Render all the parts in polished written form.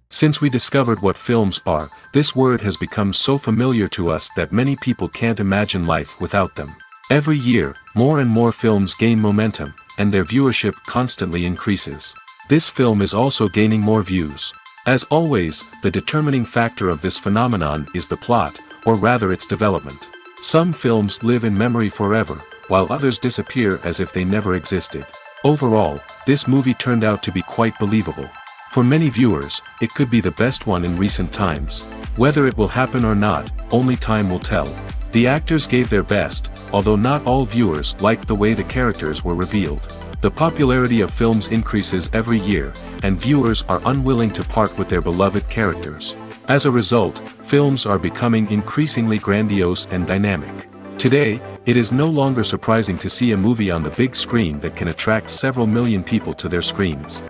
Since we discovered what films are, this word has become so familiar to us that many people can't imagine life without them. Every year, more and more films gain momentum, and their viewership constantly increases. This film is also gaining more views. As always, the determining factor of this phenomenon is the plot, or rather its development. Some films live in memory forever, while others disappear as if they never existed. Overall, this movie turned out to be quite believable. For many viewers, it could be the best one in recent times. Whether it will happen or not, only time will tell. The actors gave their best, although not all viewers liked the way the characters were revealed. The popularity of films increases every year, and viewers are unwilling to part with their beloved characters. As a result, films are becoming increasingly grandiose and dynamic. Today, it is no longer surprising to see a movie on the big screen that can attract several million people to their screens.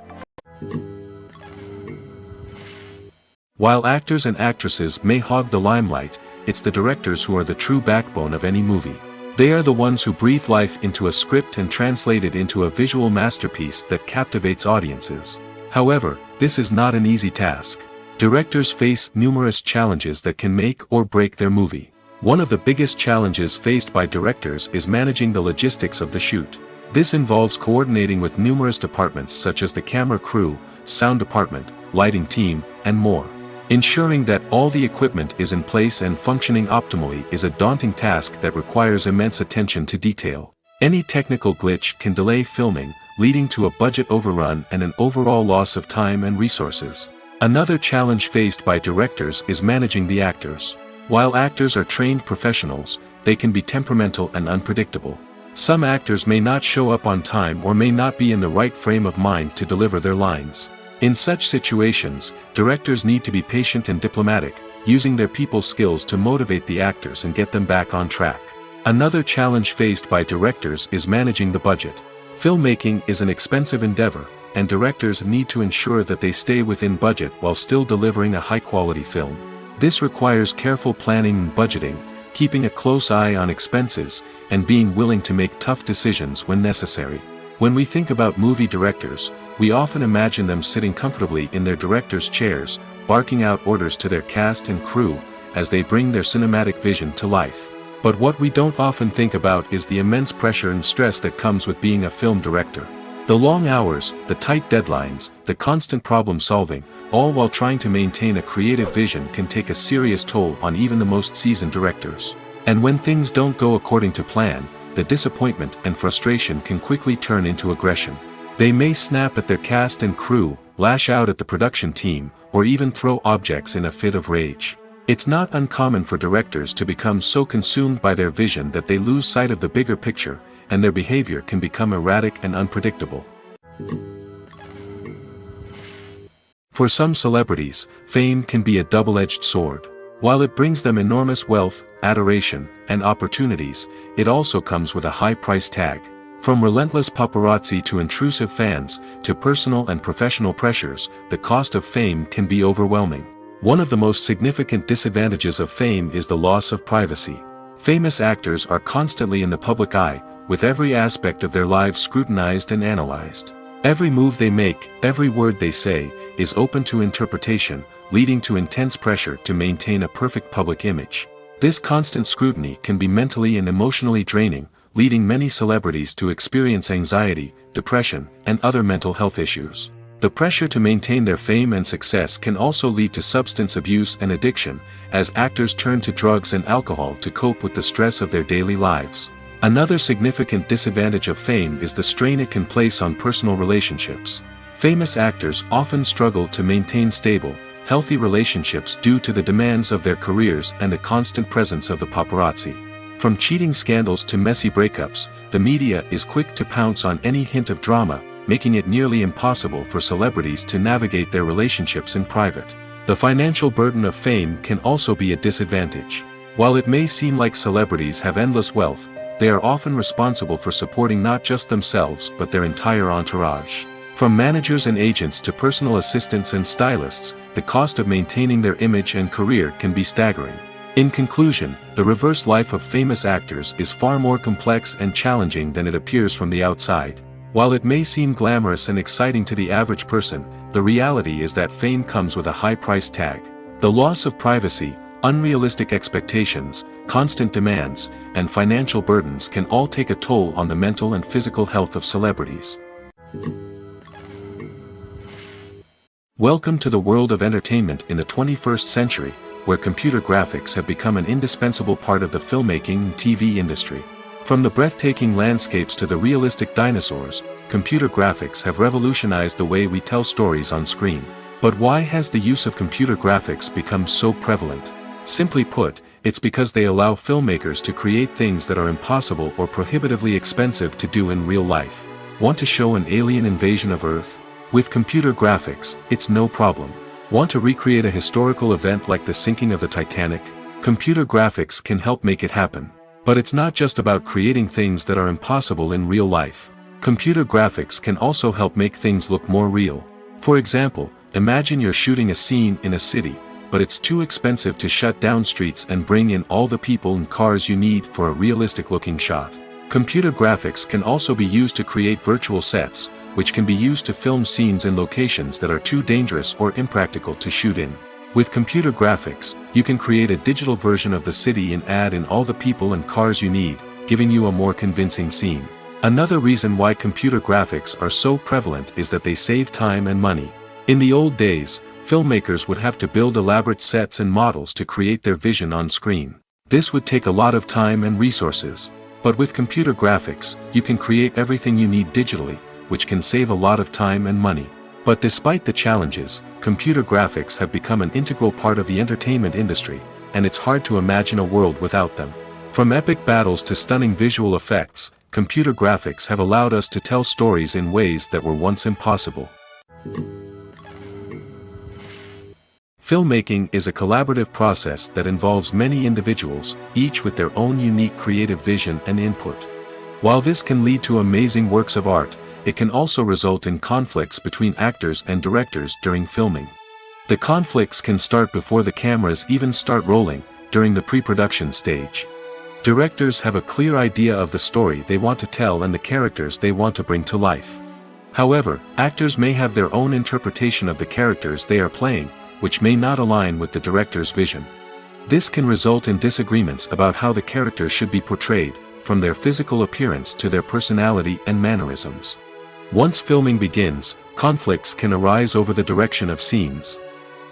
While actors and actresses may hog the limelight, it's the directors who are the true backbone of any movie. They are the ones who breathe life into a script and translate it into a visual masterpiece that captivates audiences. However, this is not an easy task. Directors face numerous challenges that can make or break their movie. One of the biggest challenges faced by directors is managing the logistics of the shoot. This involves coordinating with numerous departments such as the camera crew, sound department, lighting team, and more. Ensuring that all the equipment is in place and functioning optimally is a daunting task that requires immense attention to detail. Any technical glitch can delay filming, leading to a budget overrun and an overall loss of time and resources. Another challenge faced by directors is managing the actors. While actors are trained professionals, they can be temperamental and unpredictable. Some actors may not show up on time or may not be in the right frame of mind to deliver their lines. In such situations, directors need to be patient and diplomatic, using their people skills to motivate the actors and get them back on track. Another challenge faced by directors is managing the budget. Filmmaking is an expensive endeavor, and directors need to ensure that they stay within budget while still delivering a high-quality film. This requires careful planning and budgeting, keeping a close eye on expenses, and being willing to make tough decisions when necessary. When we think about movie directors, we often imagine them sitting comfortably in their director's chairs, barking out orders to their cast and crew, as they bring their cinematic vision to life. But what we don't often think about is the immense pressure and stress that comes with being a film director. The long hours, the tight deadlines, the constant problem solving, all while trying to maintain a creative vision can take a serious toll on even the most seasoned directors. And when things don't go according to plan, the disappointment and frustration can quickly turn into aggression. They may snap at their cast and crew, lash out at the production team, or even throw objects in a fit of rage. It's not uncommon for directors to become so consumed by their vision that they lose sight of the bigger picture, and their behavior can become erratic and unpredictable. For some celebrities, fame can be a double-edged sword. While it brings them enormous wealth, adoration, and opportunities, it also comes with a high price tag. From relentless paparazzi to intrusive fans, to personal and professional pressures, the cost of fame can be overwhelming. One of the most significant disadvantages of fame is the loss of privacy. Famous actors are constantly in the public eye, with every aspect of their lives scrutinized and analyzed. Every move they make, every word they say, is open to interpretation, leading to intense pressure to maintain a perfect public image. This constant scrutiny can be mentally and emotionally draining, leading many celebrities to experience anxiety, depression, and other mental health issues. The pressure to maintain their fame and success can also lead to substance abuse and addiction, as actors turn to drugs and alcohol to cope with the stress of their daily lives. Another significant disadvantage of fame is the strain it can place on personal relationships. Famous actors often struggle to maintain stable, healthy relationships due to the demands of their careers and the constant presence of the paparazzi. From cheating scandals to messy breakups, the media is quick to pounce on any hint of drama, making it nearly impossible for celebrities to navigate their relationships in private. The financial burden of fame can also be a disadvantage. While it may seem like celebrities have endless wealth, they are often responsible for supporting not just themselves but their entire entourage. From managers and agents to personal assistants and stylists, the cost of maintaining their image and career can be staggering. In conclusion, the reverse life of famous actors is far more complex and challenging than it appears from the outside. While it may seem glamorous and exciting to the average person, the the reality is that fame comes with a high price tag. The loss of privacy, unrealistic expectations, constant demands, and financial burdens can all take a toll on the mental and physical health of celebrities. Welcome to the world of entertainment in the 21st century, where computer graphics have become an indispensable part of the filmmaking and TV industry. From the breathtaking landscapes to the realistic dinosaurs, computer graphics have revolutionized the way we tell stories on screen. But why has the use of computer graphics become so prevalent? Simply put, it's because they allow filmmakers to create things that are impossible or prohibitively expensive to do in real life. Want to show an alien invasion of Earth? With computer graphics, it's no problem. Want to recreate a historical event like the sinking of the Titanic? Computer graphics can help make it happen. But it's not just about creating things that are impossible in real life. Computer graphics can also help make things look more real. For example, imagine you're shooting a scene in a city, but it's too expensive to shut down streets and bring in all the people and cars you need for a realistic-looking shot. Computer graphics can also be used to create virtual sets, which can be used to film scenes in locations that are too dangerous or impractical to shoot in. With computer graphics, you can create a digital version of the city and add in all the people and cars you need, giving you a more convincing scene. Another reason why computer graphics are so prevalent is that they save time and money. In the old days, filmmakers would have to build elaborate sets and models to create their vision on screen. This would take a lot of time and resources. But with computer graphics, you can create everything you need digitally, which can save a lot of time and money. But despite the challenges, computer graphics have become an integral part of the entertainment industry, and it's hard to imagine a world without them. From epic battles to stunning visual effects, computer graphics have allowed us to tell stories in ways that were once impossible. Filmmaking is a collaborative process that involves many individuals, each with their own unique creative vision and input. While this can lead to amazing works of art, it can also result in conflicts between actors and directors during filming. The conflicts can start before the cameras even start rolling, during the pre-production stage. Directors have a clear idea of the story they want to tell and the characters they want to bring to life. However, actors may have their own interpretation of the characters they are playing, which may not align with the director's vision. This can result in disagreements about how the characters should be portrayed, from their physical appearance to their personality and mannerisms. Once filming begins, conflicts can arise over the direction of scenes.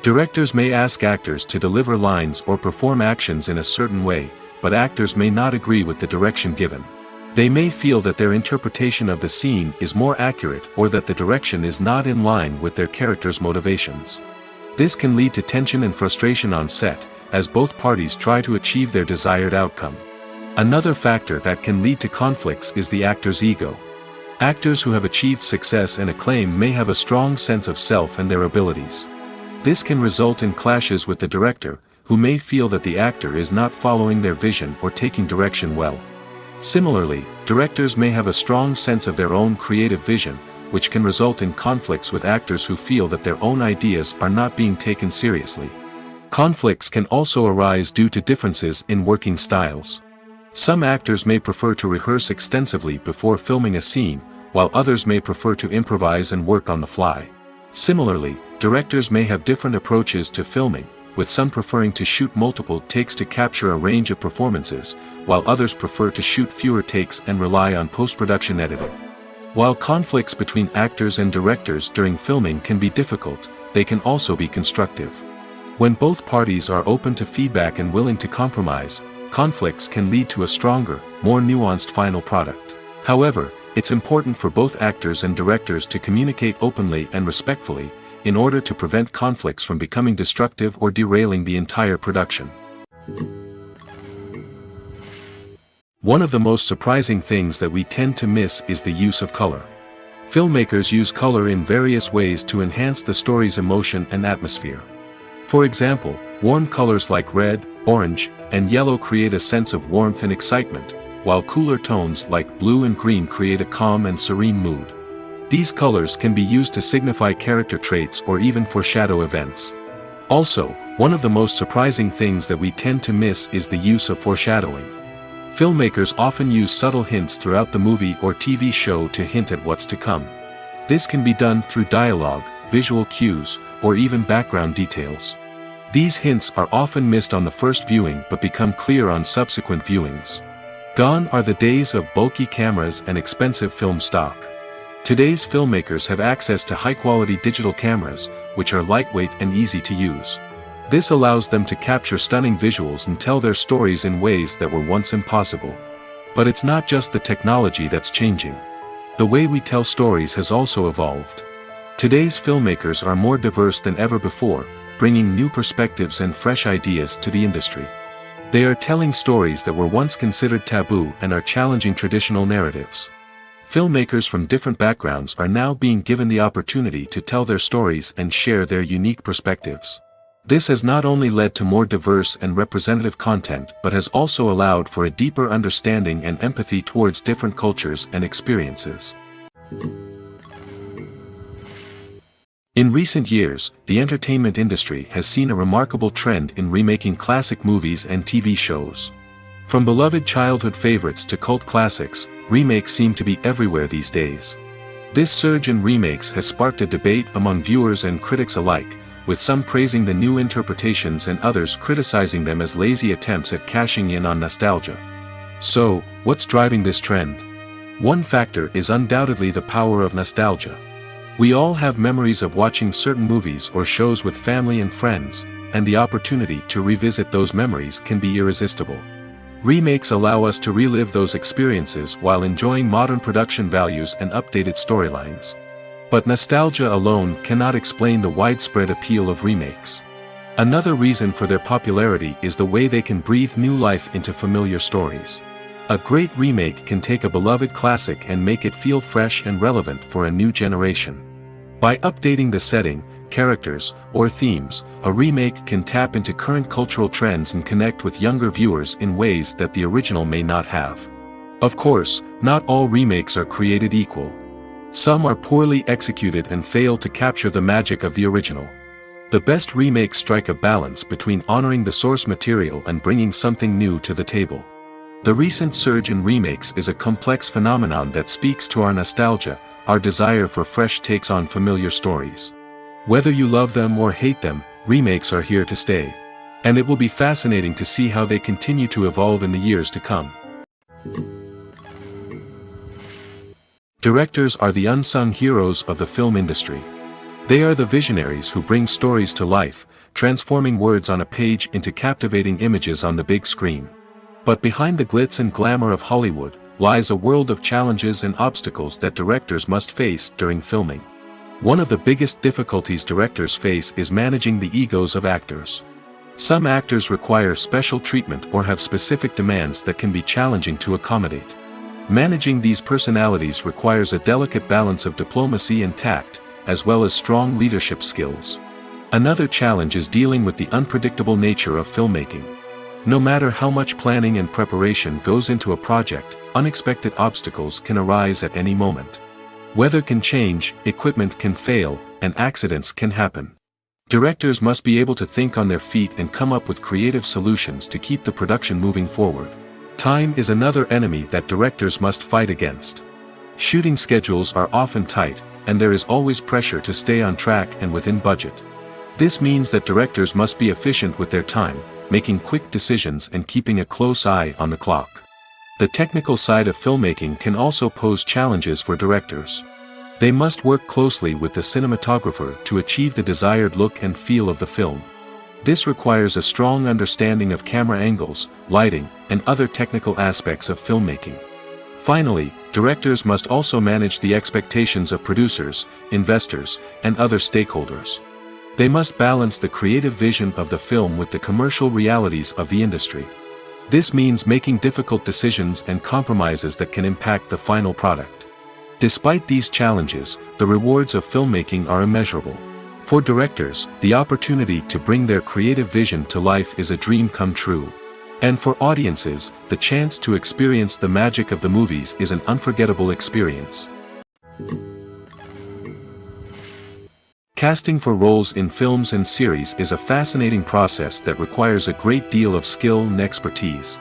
Directors may ask actors to deliver lines or perform actions in a certain way, but actors may not agree with the direction given. They may feel that their interpretation of the scene is more accurate or that the direction is not in line with their character's motivations. This can lead to tension and frustration on set, as both parties try to achieve their desired outcome. Another factor that can lead to conflicts is the actor's ego. Actors who have achieved success and acclaim may have a strong sense of self and their abilities. This can result in clashes with the director, who may feel that the actor is not following their vision or taking direction well. Similarly, directors may have a strong sense of their own creative vision, which can result in conflicts with actors who feel that their own ideas are not being taken seriously. Conflicts can also arise due to differences in working styles. Some actors may prefer to rehearse extensively before filming a scene, while others may prefer to improvise and work on the fly. Similarly, directors may have different approaches to filming, with some preferring to shoot multiple takes to capture a range of performances, while others prefer to shoot fewer takes and rely on post-production editing. While conflicts between actors and directors during filming can be difficult, they can also be constructive. When both parties are open to feedback and willing to compromise, conflicts can lead to a stronger, more nuanced final product. However, it's important for both actors and directors to communicate openly and respectfully, in order to prevent conflicts from becoming destructive or derailing the entire production. One of the most surprising things that we tend to miss is the use of color. Filmmakers use color in various ways to enhance the story's emotion and atmosphere. For example, warm colors like red, orange, and yellow create a sense of warmth and excitement, while cooler tones like blue and green create a calm and serene mood. These colors can be used to signify character traits or even foreshadow events. Also, one of the most surprising things that we tend to miss is the use of foreshadowing. Filmmakers often use subtle hints throughout the movie or TV show to hint at what's to come. This can be done through dialogue, visual cues, or even background details. These hints are often missed on the first viewing but become clear on subsequent viewings. Gone are the days of bulky cameras and expensive film stock. Today's filmmakers have access to high-quality digital cameras, which are lightweight and easy to use. This allows them to capture stunning visuals and tell their stories in ways that were once impossible. But it's not just the technology that's changing. The way we tell stories has also evolved. Today's filmmakers are more diverse than ever before, bringing new perspectives and fresh ideas to the industry. They are telling stories that were once considered taboo and are challenging traditional narratives. Filmmakers from different backgrounds are now being given the opportunity to tell their stories and share their unique perspectives. This has not only led to more diverse and representative content but has also allowed for a deeper understanding and empathy towards different cultures and experiences. In recent years, the entertainment industry has seen a remarkable trend in remaking classic movies and TV shows. From beloved childhood favorites to cult classics, remakes seem to be everywhere these days. This surge in remakes has sparked a debate among viewers and critics alike, with some praising the new interpretations and others criticizing them as lazy attempts at cashing in on nostalgia. So, what's driving this trend? One factor is undoubtedly the power of nostalgia. We all have memories of watching certain movies or shows with family and friends, and the opportunity to revisit those memories can be irresistible. Remakes allow us to relive those experiences while enjoying modern production values and updated storylines. But nostalgia alone cannot explain the widespread appeal of remakes. Another reason for their popularity is the way they can breathe new life into familiar stories. A great remake can take a beloved classic and make it feel fresh and relevant for a new generation. By updating the setting, characters, or themes, a remake can tap into current cultural trends and connect with younger viewers in ways that the original may not have. Of course, not all remakes are created equal. Some are poorly executed and fail to capture the magic of the original. The best remakes strike a balance between honoring the source material and bringing something new to the table. The recent surge in remakes is a complex phenomenon that speaks to our nostalgia, our desire for fresh takes on familiar stories. Whether you love them or hate them, remakes are here to stay. And it will be fascinating to see how they continue to evolve in the years to come. Directors are the unsung heroes of the film industry. They are the visionaries who bring stories to life, transforming words on a page into captivating images on the big screen. But behind the glitz and glamour of Hollywood, lies a world of challenges and obstacles that directors must face during filming. One of the biggest difficulties directors face is managing the egos of actors. Some actors require special treatment or have specific demands that can be challenging to accommodate. Managing these personalities requires a delicate balance of diplomacy and tact, as well as strong leadership skills. Another challenge is dealing with the unpredictable nature of filmmaking. No matter how much planning and preparation goes into a project, unexpected obstacles can arise at any moment. Weather can change, equipment can fail, and accidents can happen. Directors must be able to think on their feet and come up with creative solutions to keep the production moving forward. Time is another enemy that directors must fight against. Shooting schedules are often tight, and there is always pressure to stay on track and within budget. This means that directors must be efficient with their time, making quick decisions and keeping a close eye on the clock. The technical side of filmmaking can also pose challenges for directors. They must work closely with the cinematographer to achieve the desired look and feel of the film. This requires a strong understanding of camera angles, lighting, and other technical aspects of filmmaking. Finally, directors must also manage the expectations of producers, investors, and other stakeholders. They must balance the creative vision of the film with the commercial realities of the industry. This means making difficult decisions and compromises that can impact the final product. Despite these challenges, the rewards of filmmaking are immeasurable. For directors, the opportunity to bring their creative vision to life is a dream come true. And for audiences, the chance to experience the magic of the movies is an unforgettable experience. Casting for roles in films and series is a fascinating process that requires a great deal of skill and expertise.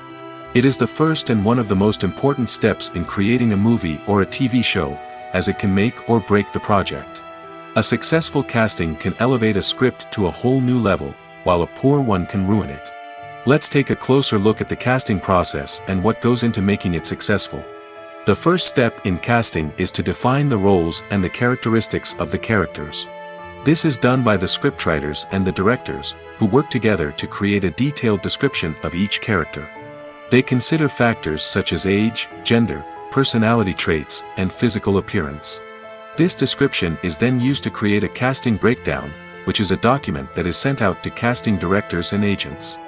It is the first and one of the most important steps in creating a movie or a TV show, as it can make or break the project. A successful casting can elevate a script to a whole new level, while a poor one can ruin it. Let's take a closer look at the casting process and what goes into making it successful. The first step in casting is to define the roles and the characteristics of the characters. This is done by the scriptwriters and the directors, who work together to create a detailed description of each character. They consider factors such as age, gender, personality traits, and physical appearance. This description is then used to create a casting breakdown, which is a document that is sent out to casting directors and agents.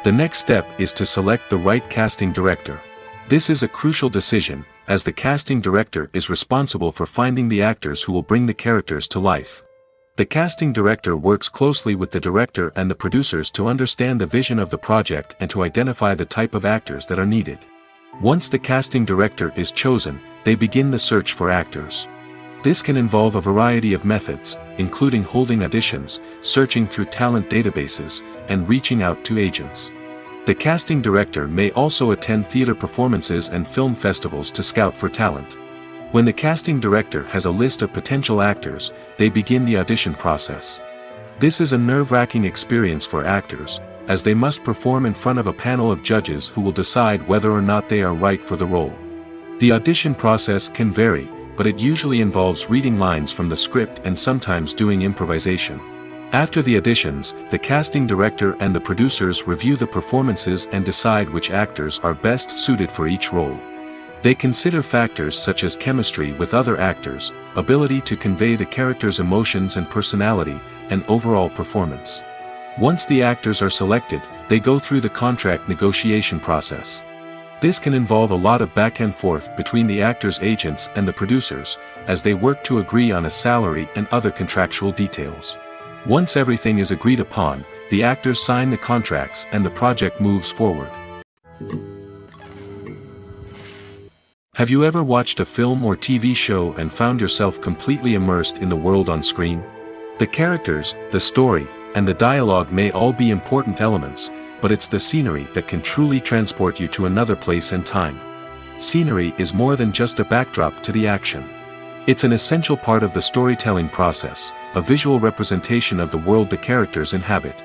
The next step is to select the right casting director. This is a crucial decision, as the casting director is responsible for finding the actors who will bring the characters to life. The casting director works closely with the director and the producers to understand the vision of the project and to identify the type of actors that are needed. Once the casting director is chosen, they begin the search for actors. This can involve a variety of methods, including holding auditions, searching through talent databases, and reaching out to agents. The casting director may also attend theater performances and film festivals to scout for talent. When the casting director has a list of potential actors, they begin the audition process. This is a nerve-wracking experience for actors, as they must perform in front of a panel of judges who will decide whether or not they are right for the role. The audition process can vary, but it usually involves reading lines from the script and sometimes doing improvisation. After the auditions, the casting director and the producers review the performances and decide which actors are best suited for each role. They consider factors such as chemistry with other actors, ability to convey the character's emotions and personality, and overall performance. Once the actors are selected, they go through the contract negotiation process. This can involve a lot of back and forth between the actors' agents and the producers, as they work to agree on a salary and other contractual details. Once everything is agreed upon, the actors sign the contracts and the project moves forward. Have you ever watched a film or TV show and found yourself completely immersed in the world on screen? The characters, the story, and the dialogue may all be important elements, but it's the scenery that can truly transport you to another place and time. Scenery is more than just a backdrop to the action. It's an essential part of the storytelling process, a visual representation of the world the characters inhabit.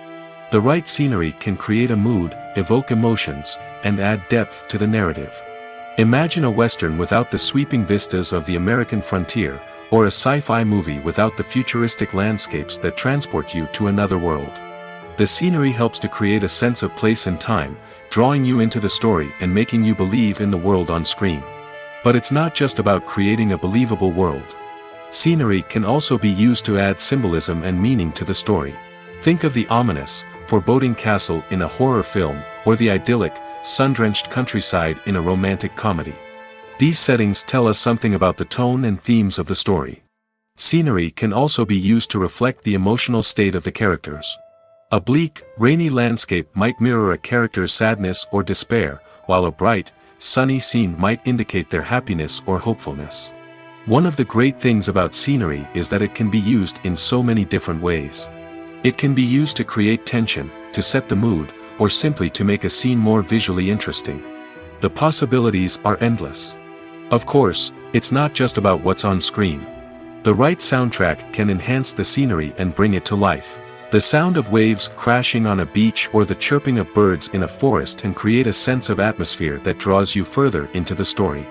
The right scenery can create a mood, evoke emotions, and add depth to the narrative. Imagine a Western without the sweeping vistas of the American frontier, or a sci-fi movie without the futuristic landscapes that transport you to another world. The scenery helps to create a sense of place and time, drawing you into the story and making you believe in the world on screen. But it's not just about creating a believable world. Scenery can also be used to add symbolism and meaning to the story. Think of the ominous, foreboding castle in a horror film, or the idyllic, sun-drenched countryside in a romantic comedy. These settings tell us something about the tone and themes of the story. Scenery can also be used to reflect the emotional state of the characters. A bleak, rainy landscape might mirror a character's sadness or despair, while a bright, sunny scene might indicate their happiness or hopefulness. One of the great things about scenery is that it can be used in so many different ways. It can be used to create tension, to set the mood, or simply to make a scene more visually interesting. The possibilities are endless. Of course, it's not just about what's on screen. The right soundtrack can enhance the scenery and bring it to life. The sound of waves crashing on a beach or the chirping of birds in a forest can create a sense of atmosphere that draws you further into the story.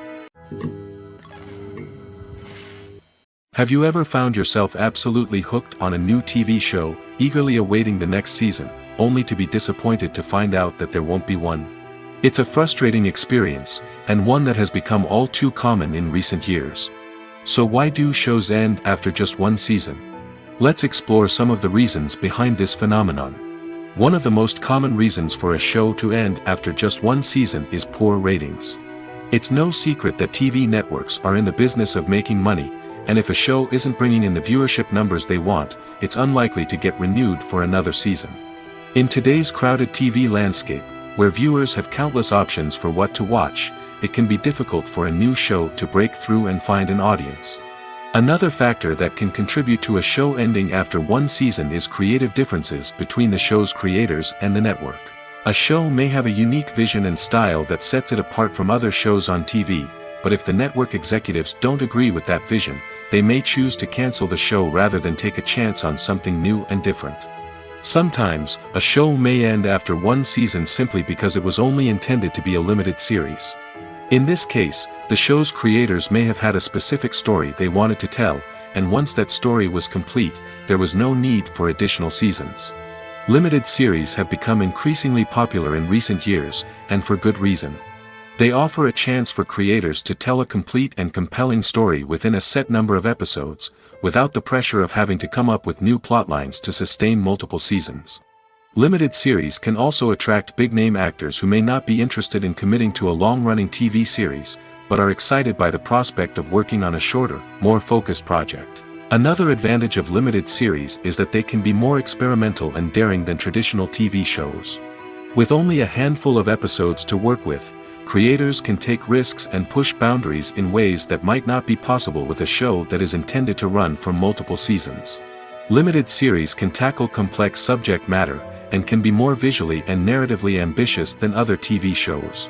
Have you ever found yourself absolutely hooked on a new TV show, eagerly awaiting the next season, only to be disappointed to find out that there won't be one? It's a frustrating experience, and one that has become all too common in recent years. So why do shows end after just one season? Let's explore some of the reasons behind this phenomenon. One of the most common reasons for a show to end after just one season is poor ratings. It's no secret that TV networks are in the business of making money, and if a show isn't bringing in the viewership numbers they want, it's unlikely to get renewed for another season. In today's crowded TV landscape, where viewers have countless options for what to watch, it can be difficult for a new show to break through and find an audience. Another factor that can contribute to a show ending after one season is creative differences between the show's creators and the network. A show may have a unique vision and style that sets it apart from other shows on TV, but if the network executives don't agree with that vision, they may choose to cancel the show rather than take a chance on something new and different. Sometimes, a show may end after one season simply because it was only intended to be a limited series. In this case, the show's creators may have had a specific story they wanted to tell, and once that story was complete, there was no need for additional seasons. Limited series have become increasingly popular in recent years, and for good reason. They offer a chance for creators to tell a complete and compelling story within a set number of episodes, without the pressure of having to come up with new plotlines to sustain multiple seasons. Limited series can also attract big-name actors who may not be interested in committing to a long-running TV series, but are excited by the prospect of working on a shorter, more focused project. Another advantage of limited series is that they can be more experimental and daring than traditional TV shows. With only a handful of episodes to work with, creators can take risks and push boundaries in ways that might not be possible with a show that is intended to run for multiple seasons. Limited series can tackle complex subject matter, and can be more visually and narratively ambitious than other TV shows.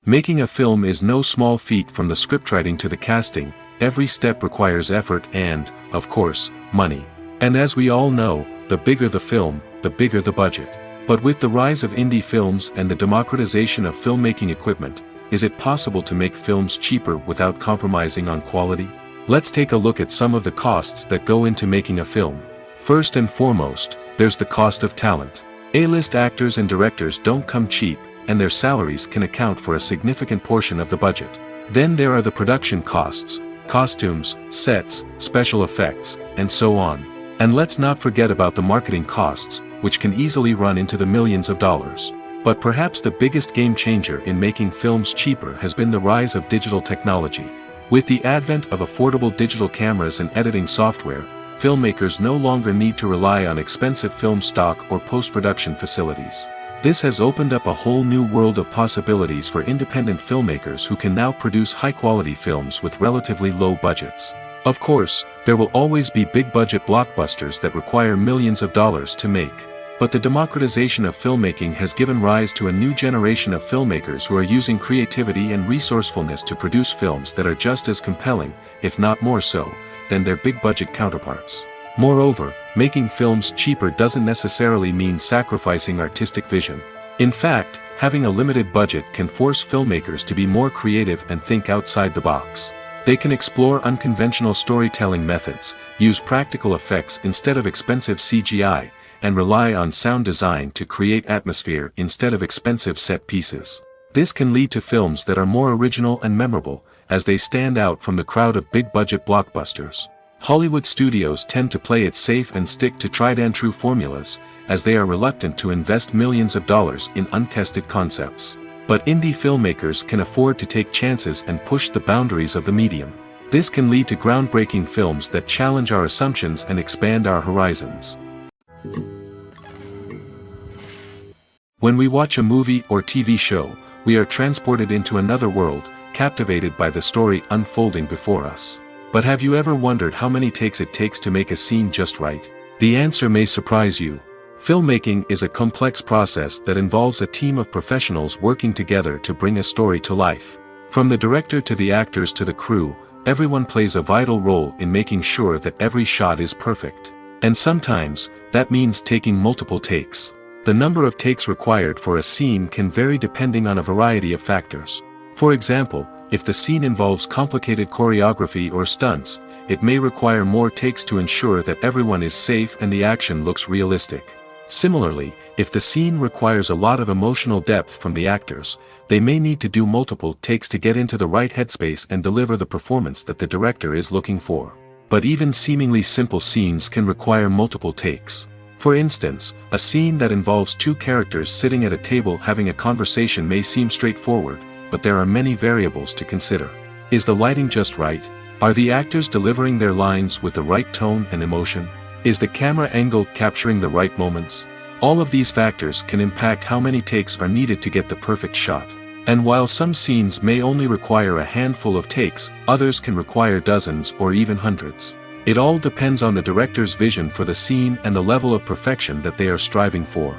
Making a film is no small feat. From the scriptwriting to the casting, every step requires effort and, of course, money. And as we all know, the bigger the film, the bigger the budget. But with the rise of indie films and the democratization of filmmaking equipment, is it possible to make films cheaper without compromising on quality? Let's take a look at some of the costs that go into making a film. First and foremost, there's the cost of talent. A-list actors and directors don't come cheap, and their salaries can account for a significant portion of the budget. Then there are the production costs, costumes, sets, special effects, and so on. And let's not forget about the marketing costs, which can easily run into the millions of dollars. But perhaps the biggest game changer in making films cheaper has been the rise of digital technology. With the advent of affordable digital cameras and editing software, filmmakers no longer need to rely on expensive film stock or post-production facilities. This has opened up a whole new world of possibilities for independent filmmakers who can now produce high-quality films with relatively low budgets. Of course, there will always be big-budget blockbusters that require millions of dollars to make. But the democratization of filmmaking has given rise to a new generation of filmmakers who are using creativity and resourcefulness to produce films that are just as compelling, if not more so, than their big-budget counterparts. Moreover, making films cheaper doesn't necessarily mean sacrificing artistic vision. In fact, having a limited budget can force filmmakers to be more creative and think outside the box. They can explore unconventional storytelling methods, use practical effects instead of expensive CGI, and rely on sound design to create atmosphere instead of expensive set pieces. This can lead to films that are more original and memorable, as they stand out from the crowd of big-budget blockbusters. Hollywood studios tend to play it safe and stick to tried-and-true formulas, as they are reluctant to invest millions of dollars in untested concepts. But indie filmmakers can afford to take chances and push the boundaries of the medium. This can lead to groundbreaking films that challenge our assumptions and expand our horizons. When we watch a movie or TV show, we are transported into another world, captivated by the story unfolding before us. But have you ever wondered how many takes it takes to make a scene just right? The answer may surprise you. Filmmaking is a complex process that involves a team of professionals working together to bring a story to life. From the director to the actors to the crew, everyone plays a vital role in making sure that every shot is perfect. And sometimes, that means taking multiple takes. The number of takes required for a scene can vary depending on a variety of factors. For example, if the scene involves complicated choreography or stunts, it may require more takes to ensure that everyone is safe and the action looks realistic. Similarly, if the scene requires a lot of emotional depth from the actors, they may need to do multiple takes to get into the right headspace and deliver the performance that the director is looking for. But even seemingly simple scenes can require multiple takes. For instance, a scene that involves two characters sitting at a table having a conversation may seem straightforward, but there are many variables to consider. Is the lighting just right? Are the actors delivering their lines with the right tone and emotion? Is the camera angle capturing the right moments? All of these factors can impact how many takes are needed to get the perfect shot. And while some scenes may only require a handful of takes, others can require dozens or even hundreds. It all depends on the director's vision for the scene and the level of perfection that they are striving for.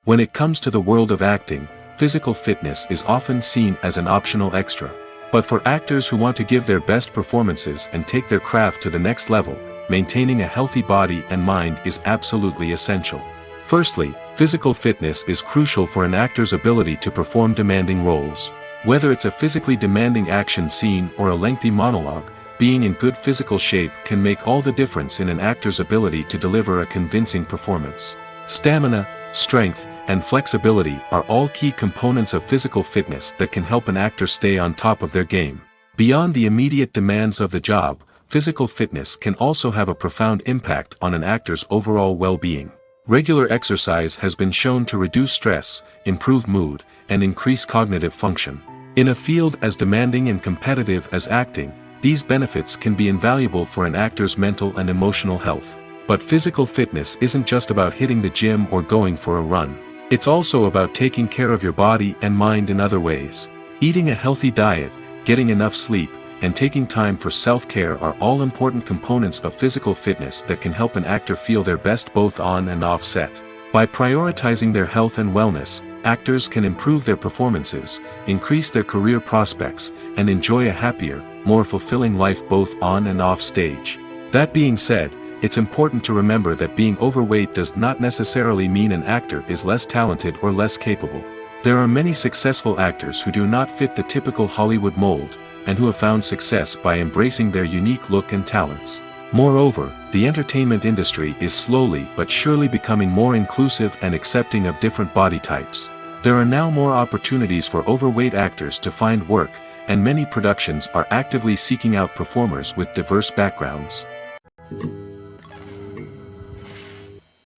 When it comes to the world of acting, physical fitness is often seen as an optional extra. But for actors who want to give their best performances and take their craft to the next level, maintaining a healthy body and mind is absolutely essential. Firstly, physical fitness is crucial for an actor's ability to perform demanding roles. Whether it's a physically demanding action scene or a lengthy monologue, being in good physical shape can make all the difference in an actor's ability to deliver a convincing performance. Stamina, strength, and flexibility are all key components of physical fitness that can help an actor stay on top of their game. Beyond the immediate demands of the job, physical fitness can also have a profound impact on an actor's overall well-being. Regular exercise has been shown to reduce stress, improve mood, and increase cognitive function. In a field as demanding and competitive as acting, these benefits can be invaluable for an actor's mental and emotional health. But physical fitness isn't just about hitting the gym or going for a run. It's also about taking care of your body and mind in other ways. Eating a healthy diet, getting enough sleep, and taking time for self-care are all important components of physical fitness that can help an actor feel their best both on and off set. By prioritizing their health and wellness, actors can improve their performances, increase their career prospects, and enjoy a happier, more fulfilling life both on and off stage. That being said, it's important to remember that being overweight does not necessarily mean an actor is less talented or less capable. There are many successful actors who do not fit the typical Hollywood mold, and who have found success by embracing their unique look and talents. Moreover, the entertainment industry is slowly but surely becoming more inclusive and accepting of different body types. There are now more opportunities for overweight actors to find work, and many productions are actively seeking out performers with diverse backgrounds.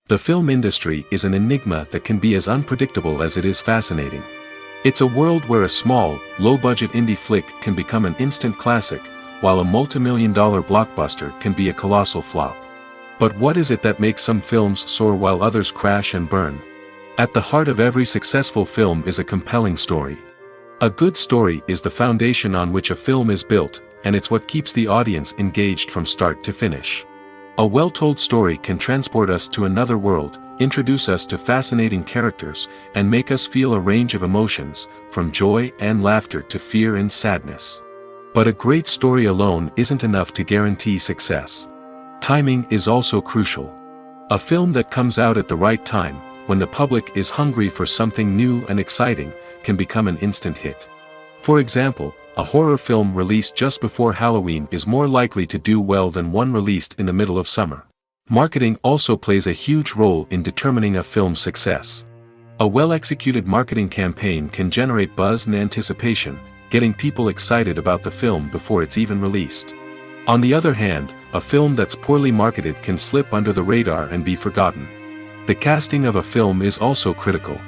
The film industry is an enigma that can be as unpredictable as it is fascinating. It's a world where a small, low-budget indie flick can become an instant classic, while a multi-million-dollar blockbuster can be a colossal flop. But what is it that makes some films soar while others crash and burn? At the heart of every successful film is a compelling story. A good story is the foundation on which a film is built, and it's what keeps the audience engaged from start to finish. A well-told story can transport us to another world, introduce us to fascinating characters, and make us feel a range of emotions, from joy and laughter to fear and sadness. But a great story alone isn't enough to guarantee success. Timing is also crucial. A film that comes out at the right time, when the public is hungry for something new and exciting, can become an instant hit. For example, a horror film released just before Halloween is more likely to do well than one released in the middle of summer. Marketing also plays a huge role in determining a film's success. A well-executed marketing campaign can generate buzz and anticipation, getting people excited about the film before it's even released. On the other hand, a film that's poorly marketed can slip under the radar and be forgotten. The casting of a film is also critical.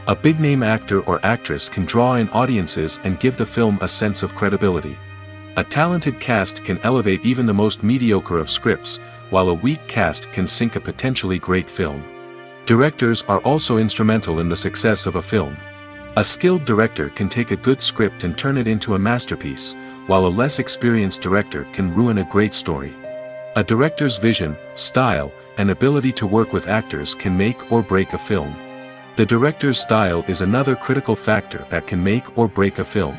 A big-name actor or actress can draw in audiences and give the film a sense of credibility. A talented cast can elevate even the most mediocre of scripts, while a weak cast can sink a potentially great film. Directors are also instrumental in the success of a film. A skilled director can take a good script and turn it into a masterpiece, while a less experienced director can ruin a great story. A director's vision, style, and ability to work with actors can make or break a film. The director's style is another critical factor that can make or break a film.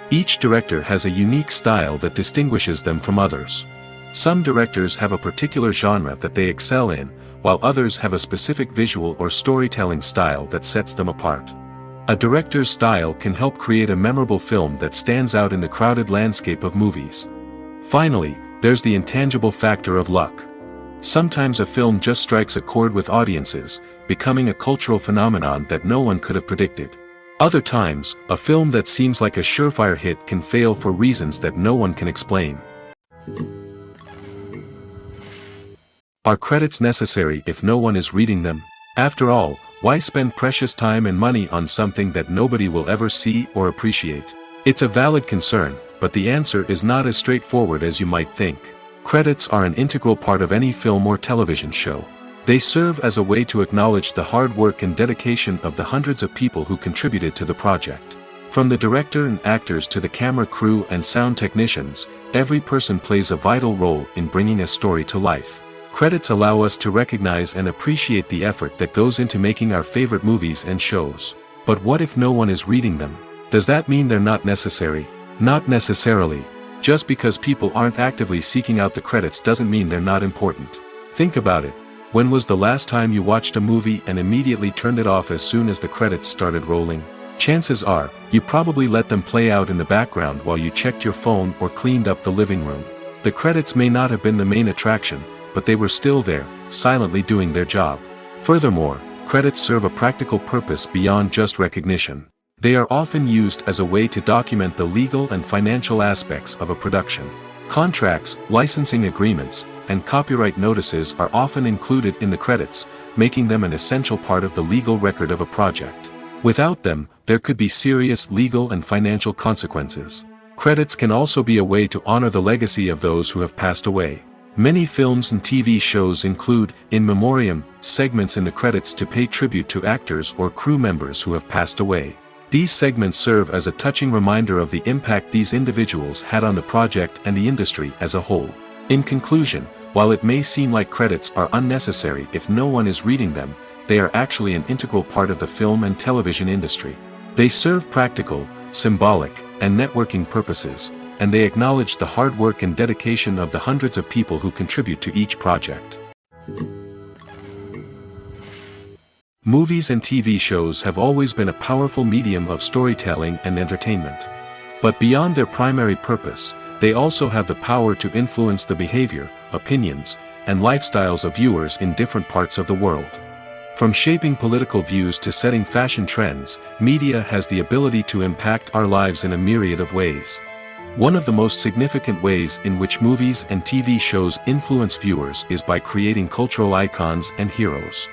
Each director has a unique style that distinguishes them from others. Some directors have a particular genre that they excel in, while others have a specific visual or storytelling style that sets them apart. A director's style can help create a memorable film that stands out in the crowded landscape of movies. Finally, there's the intangible factor of luck. Sometimes a film just strikes a chord with audiences, becoming a cultural phenomenon that no one could have predicted. Other times, a film that seems like a surefire hit can fail for reasons that no one can explain. Are credits necessary if no one is reading them? After all, why spend precious time and money on something that nobody will ever see or appreciate? It's a valid concern, but the answer is not as straightforward as you might think. Credits are an integral part of any film or television show. They serve as a way to acknowledge the hard work and dedication of the hundreds of people who contributed to the project. From the director and actors to the camera crew and sound technicians, every person plays a vital role in bringing a story to life. Credits allow us to recognize and appreciate the effort that goes into making our favorite movies and shows. But what if no one is reading them? Does that mean they're not necessary? Not necessarily. Just because people aren't actively seeking out the credits doesn't mean they're not important. Think about it. When was the last time you watched a movie and immediately turned it off as soon as the credits started rolling? Chances are, you probably let them play out in the background while you checked your phone or cleaned up the living room. The credits may not have been the main attraction, but they were still there, silently doing their job. Furthermore, credits serve a practical purpose beyond just recognition. They are often used as a way to document the legal and financial aspects of a production. Contracts, licensing agreements, and copyright notices are often included in the credits, making them an essential part of the legal record of a project. Without them, there could be serious legal and financial consequences. Credits can also be a way to honor the legacy of those who have passed away. Many films and TV shows include, in memoriam, segments in the credits to pay tribute to actors or crew members who have passed away. These segments serve as a touching reminder of the impact these individuals had on the project and the industry as a whole. In conclusion, while it may seem like credits are unnecessary if no one is reading them, they are actually an integral part of the film and television industry. They serve practical, symbolic, and networking purposes, and they acknowledge the hard work and dedication of the hundreds of people who contribute to each project. Movies and TV shows have always been a powerful medium of storytelling and entertainment. But beyond their primary purpose, they also have the power to influence the behavior, opinions, and lifestyles of viewers in different parts of the world. From shaping political views to setting fashion trends, media has the ability to impact our lives in a myriad of ways. One of the most significant ways in which movies and TV shows influence viewers is by creating cultural icons and heroes.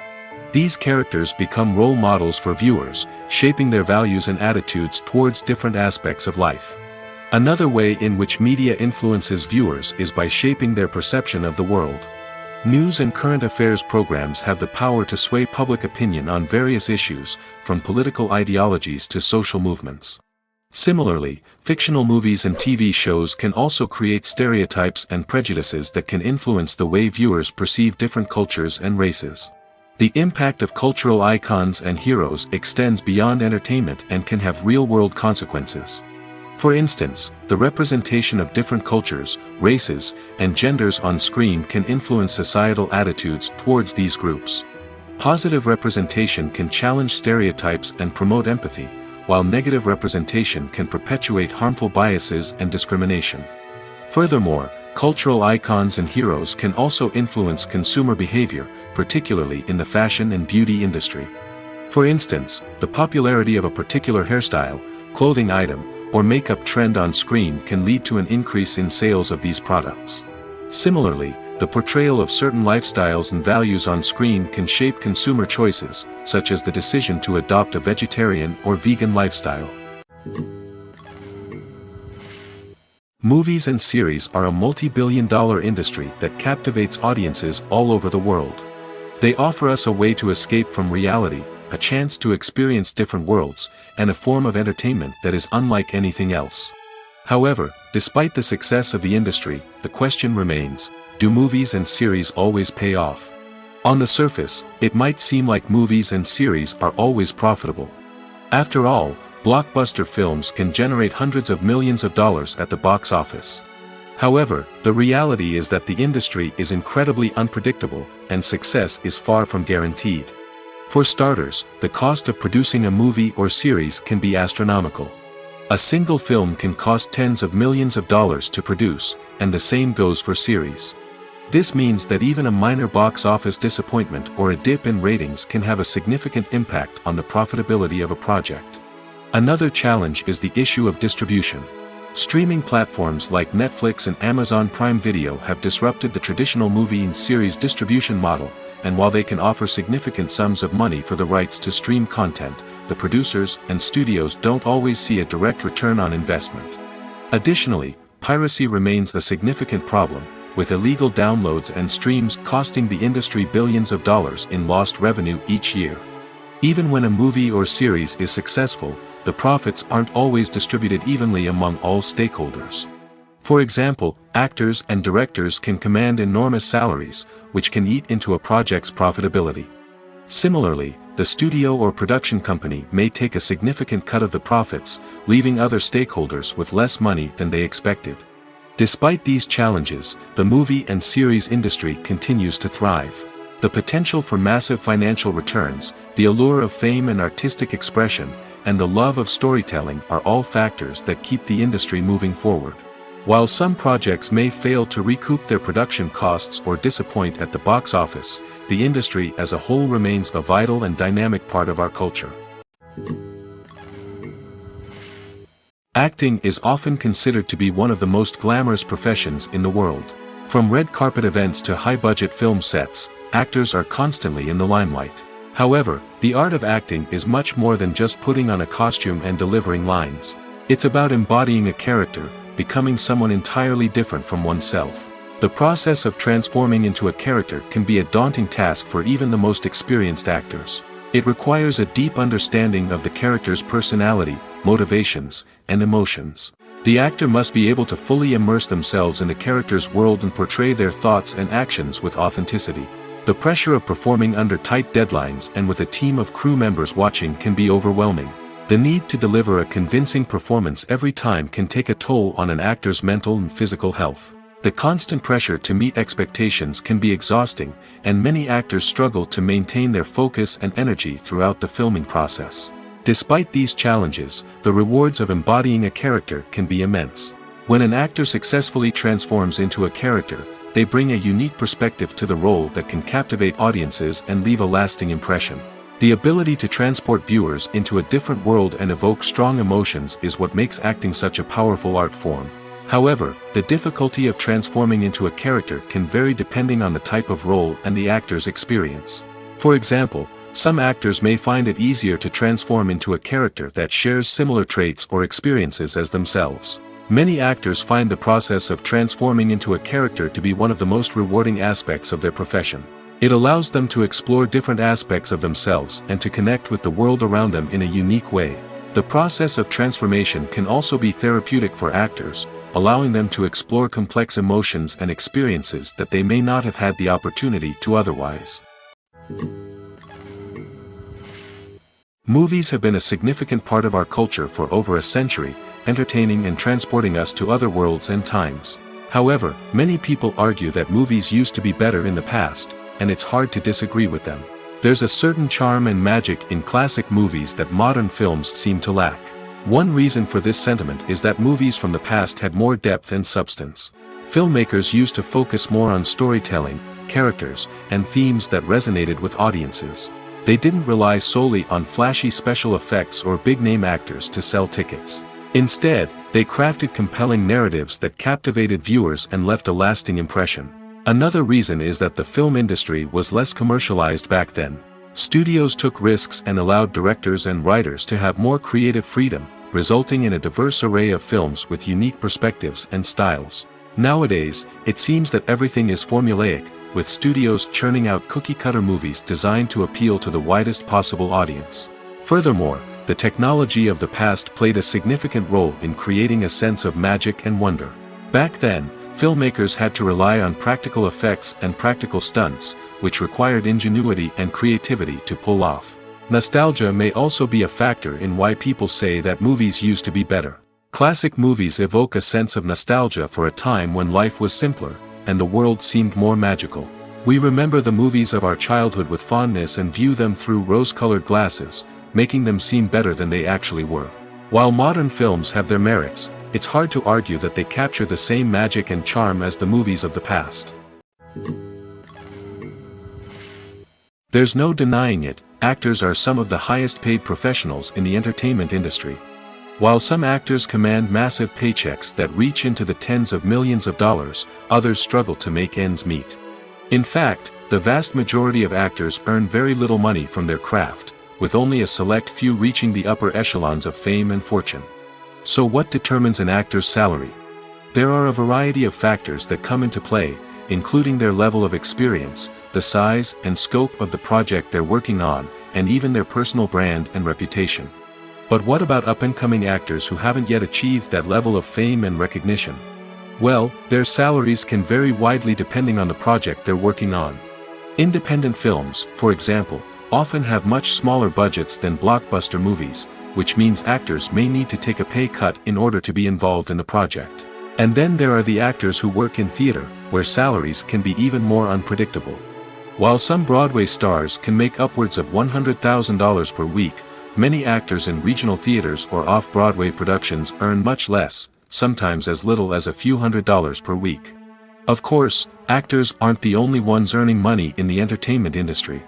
These characters become role models for viewers, shaping their values and attitudes towards different aspects of life. Another way in which media influences viewers is by shaping their perception of the world. News and current affairs programs have the power to sway public opinion on various issues, from political ideologies to social movements. Similarly, fictional movies and TV shows can also create stereotypes and prejudices that can influence the way viewers perceive different cultures and races. The impact of cultural icons and heroes extends beyond entertainment and can have real-world consequences. For instance, the representation of different cultures, races, and genders on screen can influence societal attitudes towards these groups. Positive representation can challenge stereotypes and promote empathy, while negative representation can perpetuate harmful biases and discrimination. Furthermore, cultural icons and heroes can also influence consumer behavior, particularly in the fashion and beauty industry. For instance, the popularity of a particular hairstyle, clothing item, or makeup trend on screen can lead to an increase in sales of these products. Similarly, the portrayal of certain lifestyles and values on screen can shape consumer choices, such as the decision to adopt a vegetarian or vegan lifestyle. Movies and series are a multi-billion-dollar industry that captivates audiences all over the world. They offer us a way to escape from reality, a chance to experience different worlds, and a form of entertainment that is unlike anything else. However, despite the success of the industry, the question remains, do movies and series always pay off? On the surface, it might seem like movies and series are always profitable. After all, blockbuster films can generate hundreds of millions of dollars at the box office. However, the reality is that the industry is incredibly unpredictable, and success is far from guaranteed. For starters, the cost of producing a movie or series can be astronomical. A single film can cost tens of millions of dollars to produce, and the same goes for series. This means that even a minor box office disappointment or a dip in ratings can have a significant impact on the profitability of a project. Another challenge is the issue of distribution. Streaming platforms like Netflix and Amazon Prime Video have disrupted the traditional movie and series distribution model, and while they can offer significant sums of money for the rights to stream content, the producers and studios don't always see a direct return on investment. Additionally, piracy remains a significant problem, with illegal downloads and streams costing the industry billions of dollars in lost revenue each year. Even when a movie or series is successful, the profits aren't always distributed evenly among all stakeholders. For example, actors and directors can command enormous salaries, which can eat into a project's profitability. Similarly, the studio or production company may take a significant cut of the profits, leaving other stakeholders with less money than they expected. Despite these challenges, the movie and series industry continues to thrive. The potential for massive financial returns, the allure of fame and artistic expression, and the love of storytelling are all factors that keep the industry moving forward. While some projects may fail to recoup their production costs or disappoint at the box office, the industry as a whole remains a vital and dynamic part of our culture. Acting is often considered to be one of the most glamorous professions in the world. From red carpet events to high-budget film sets, actors are constantly in the limelight. However, the art of acting is much more than just putting on a costume and delivering lines. It's about embodying a character, becoming someone entirely different from oneself. The process of transforming into a character can be a daunting task for even the most experienced actors. It requires a deep understanding of the character's personality, motivations, and emotions. The actor must be able to fully immerse themselves in the character's world and portray their thoughts and actions with authenticity. The pressure of performing under tight deadlines and with a team of crew members watching can be overwhelming. The need to deliver a convincing performance every time can take a toll on an actor's mental and physical health. The constant pressure to meet expectations can be exhausting, and many actors struggle to maintain their focus and energy throughout the filming process. Despite these challenges, the rewards of embodying a character can be immense. When an actor successfully transforms into a character, they bring a unique perspective to the role that can captivate audiences and leave a lasting impression. The ability to transport viewers into a different world and evoke strong emotions is what makes acting such a powerful art form. However, the difficulty of transforming into a character can vary depending on the type of role and the actor's experience. For example, some actors may find it easier to transform into a character that shares similar traits or experiences as themselves. Many actors find the process of transforming into a character to be one of the most rewarding aspects of their profession. It allows them to explore different aspects of themselves and to connect with the world around them in a unique way. The process of transformation can also be therapeutic for actors, allowing them to explore complex emotions and experiences that they may not have had the opportunity to otherwise. Movies have been a significant part of our culture for over a century, entertaining and transporting us to other worlds and times. However, many people argue that movies used to be better in the past, and it's hard to disagree with them. There's a certain charm and magic in classic movies that modern films seem to lack. One reason for this sentiment is that movies from the past had more depth and substance. Filmmakers used to focus more on storytelling, characters, and themes that resonated with audiences. They didn't rely solely on flashy special effects or big-name actors to sell tickets. Instead, they crafted compelling narratives that captivated viewers and left a lasting impression. Another reason is that the film industry was less commercialized back then. Studios took risks and allowed directors and writers to have more creative freedom, resulting in a diverse array of films with unique perspectives and styles. Nowadays, it seems that everything is formulaic, with studios churning out cookie-cutter movies designed to appeal to the widest possible audience. Furthermore, the technology of the past played a significant role in creating a sense of magic and wonder. Back then, filmmakers had to rely on practical effects and practical stunts, which required ingenuity and creativity to pull off. Nostalgia may also be a factor in why people say that movies used to be better. Classic movies evoke a sense of nostalgia for a time when life was simpler, and the world seemed more magical. We remember the movies of our childhood with fondness and view them through rose-colored glasses, making them seem better than they actually were. While modern films have their merits, it's hard to argue that they capture the same magic and charm as the movies of the past. There's no denying it, actors are some of the highest-paid professionals in the entertainment industry. While some actors command massive paychecks that reach into the tens of millions of dollars, others struggle to make ends meet. In fact, the vast majority of actors earn very little money from their craft, with only a select few reaching the upper echelons of fame and fortune. So what determines an actor's salary? There are a variety of factors that come into play, including their level of experience, the size and scope of the project they're working on, and even their personal brand and reputation. But what about up-and-coming actors who haven't yet achieved that level of fame and recognition? Well, their salaries can vary widely depending on the project they're working on. Independent films, for example, often have much smaller budgets than blockbuster movies, which means actors may need to take a pay cut in order to be involved in the project. And then there are the actors who work in theater, where salaries can be even more unpredictable. While some Broadway stars can make upwards of $100,000 per week, many actors in regional theaters or off-Broadway productions earn much less, sometimes as little as a few $100s per week. Of course, actors aren't the only ones earning money in the entertainment industry.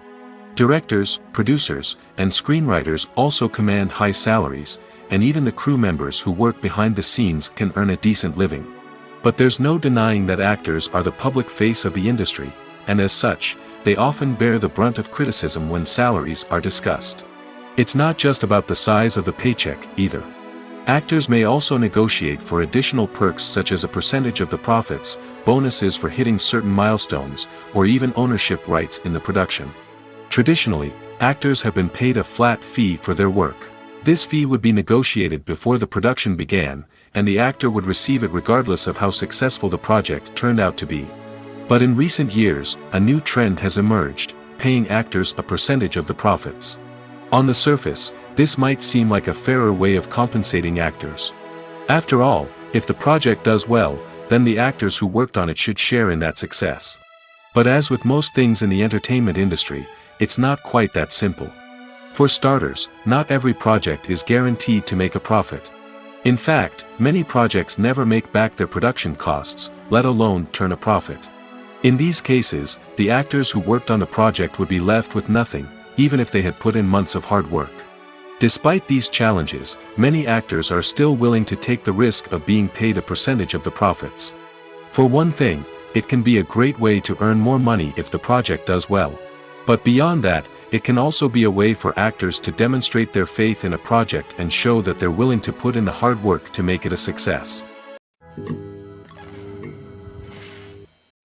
Directors, producers, and screenwriters also command high salaries, and even the crew members who work behind the scenes can earn a decent living. But there's no denying that actors are the public face of the industry, and as such, they often bear the brunt of criticism when salaries are discussed. It's not just about the size of the paycheck, either. Actors may also negotiate for additional perks such as a percentage of the profits, bonuses for hitting certain milestones, or even ownership rights in the production. Traditionally, actors have been paid a flat fee for their work. This fee would be negotiated before the production began, and the actor would receive it regardless of how successful the project turned out to be. But in recent years, a new trend has emerged, paying actors a percentage of the profits. On the surface, this might seem like a fairer way of compensating actors. After all, if the project does well, then the actors who worked on it should share in that success. But as with most things in the entertainment industry, it's not quite that simple. For starters, not every project is guaranteed to make a profit. In fact, many projects never make back their production costs, let alone turn a profit. In these cases, the actors who worked on the project would be left with nothing, even if they had put in months of hard work. Despite these challenges, many actors are still willing to take the risk of being paid a percentage of the profits. For one thing, it can be a great way to earn more money if the project does well. But beyond that, it can also be a way for actors to demonstrate their faith in a project and show that they're willing to put in the hard work to make it a success.